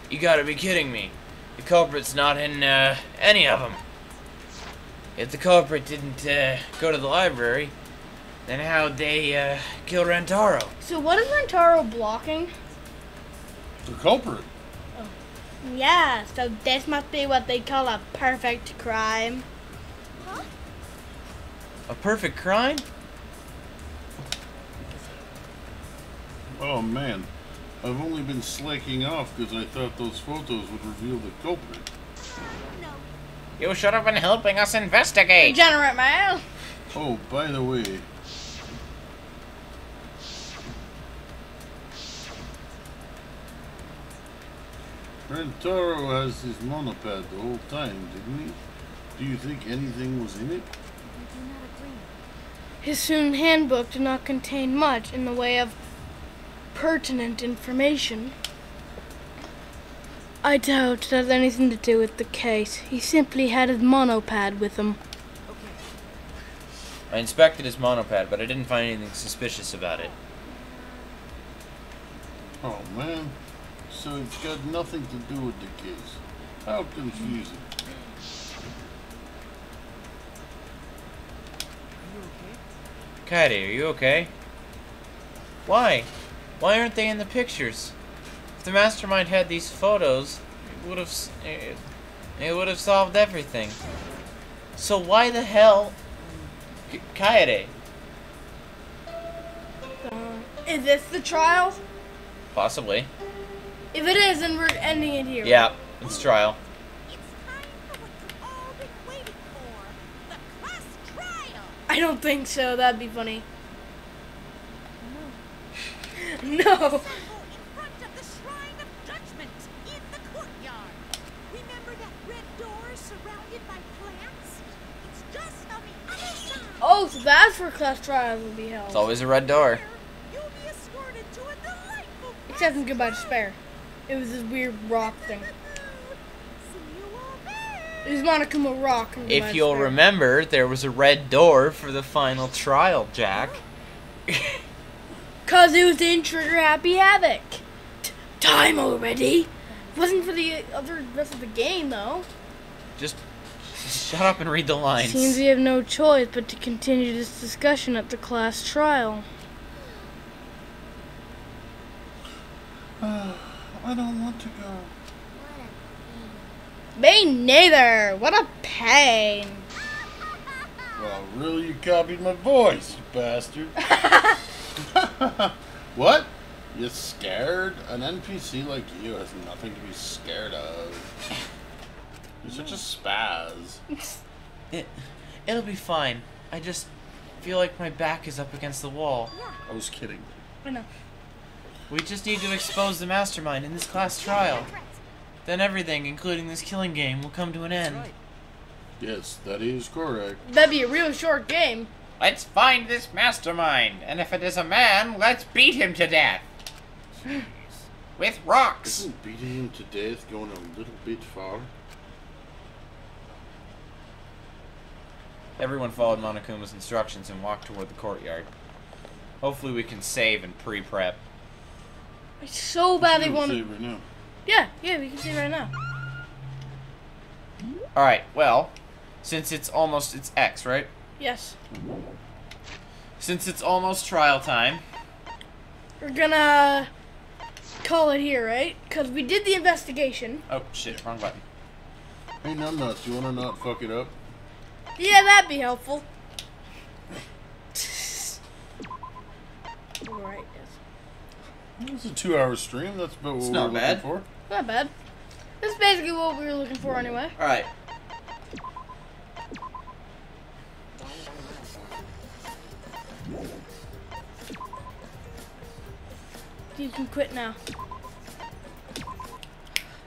You gotta be kidding me. The culprit's not in, any of them. If the culprit didn't, go to the library, Then how'd they kill Rentaro? So what is Rentaro blocking? The culprit. Yeah, so this must be what they call a perfect crime. Huh? A perfect crime? Oh man, I've only been slaking off because I thought those photos would reveal the culprit. No. You should have been helping us investigate. Degenerate man. Oh, by the way, Rentaro has his monopad the whole time, didn't he? Do you think anything was in it? I do not agree. His student handbook did not contain much in the way of pertinent information. I doubt it has anything to do with the case. He simply had his monopad with him. I inspected his monopad, but I didn't find anything suspicious about it. Oh man, so it's got nothing to do with the case. How confusing. Kaede, are you okay? Why? Why aren't they in the pictures? If the mastermind had these photos, it would have solved everything. So why the hell, Kaede? Is this the trial? Possibly. If it is, then we're ending it here. Yeah, it's trial. It's time for what you've all been waiting for. The class trial. I don't think so. That'd be funny. No. Assemble in front of the Shrine of Judgment in the courtyard. Remember that red door surrounded by plants? It's just on the other side. Oh, so that's where class trials will be held. It's always a red door. You'll be escorted to a delightful Except in Goodbye Despair. It was this weird rock thing. See you all there. It was Monokuma Rock. in Goodbye If you'll Despair. remember, there was a red door for the final trial, Jack. 'Cause it was in Trigger Happy Havoc. Time already. Wasn't for the other rest of the game though. Just shut up and read the lines. Seems we have no choice but to continue this discussion at the class trial. I don't want to go. Me neither. What a pain. Well, really, you copied my voice, you bastard. What? You scared? An NPC like you has nothing to be scared of. You're such a spaz. It'll be fine. I just feel like my back is up against the wall. I was kidding. I know. We just need to expose the mastermind in this class trial. Then everything, including this killing game, will come to an end. Yes, that is correct. That'd be a real short game. Let's find this mastermind, and if it is a man, let's beat him to death. With rocks. Isn't beating him to death going a little bit far? Everyone followed Monokuma's instructions and walked toward the courtyard. Hopefully we can save and pre-prep. I so badly You want say to. right now. Yeah, we can see right now. Alright, well, since it's X, right? Yes. Since it's almost trial time. We're gonna call it here, right? Because we did the investigation. Oh, shit, wrong button. Hey, numbnuts, you wanna not fuck it up? Yeah, that'd be helpful. Alright, yes. It's a 2-hour stream. That's about what It's we not were bad. looking for. Not bad. That's basically what we were looking for anyway. Alright. You can quit now.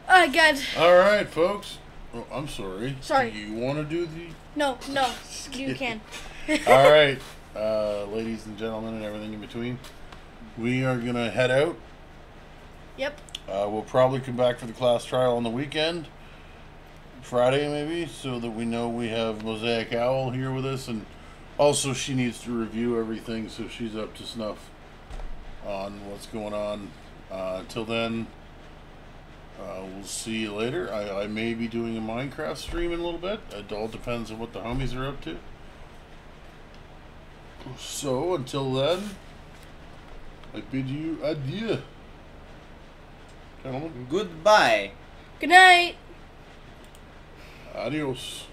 Alright, guys. All right, folks. Oh, I'm sorry. Sorry. Do you want to do the? No, you can. All right, ladies and gentlemen, and everything in between. We are gonna head out. Yep. We'll probably come back for the class trial on the weekend, Friday maybe, so that we know we have Mosaic Owl here with us, and also she needs to review everything so she's up to snuff on what's going on. Till then, we'll see you later. I may be doing a Minecraft stream in a little bit. It all depends on what the homies are up to. So, until then, I bid you adieu. Gentlemen, Goodbye. Good night. adios.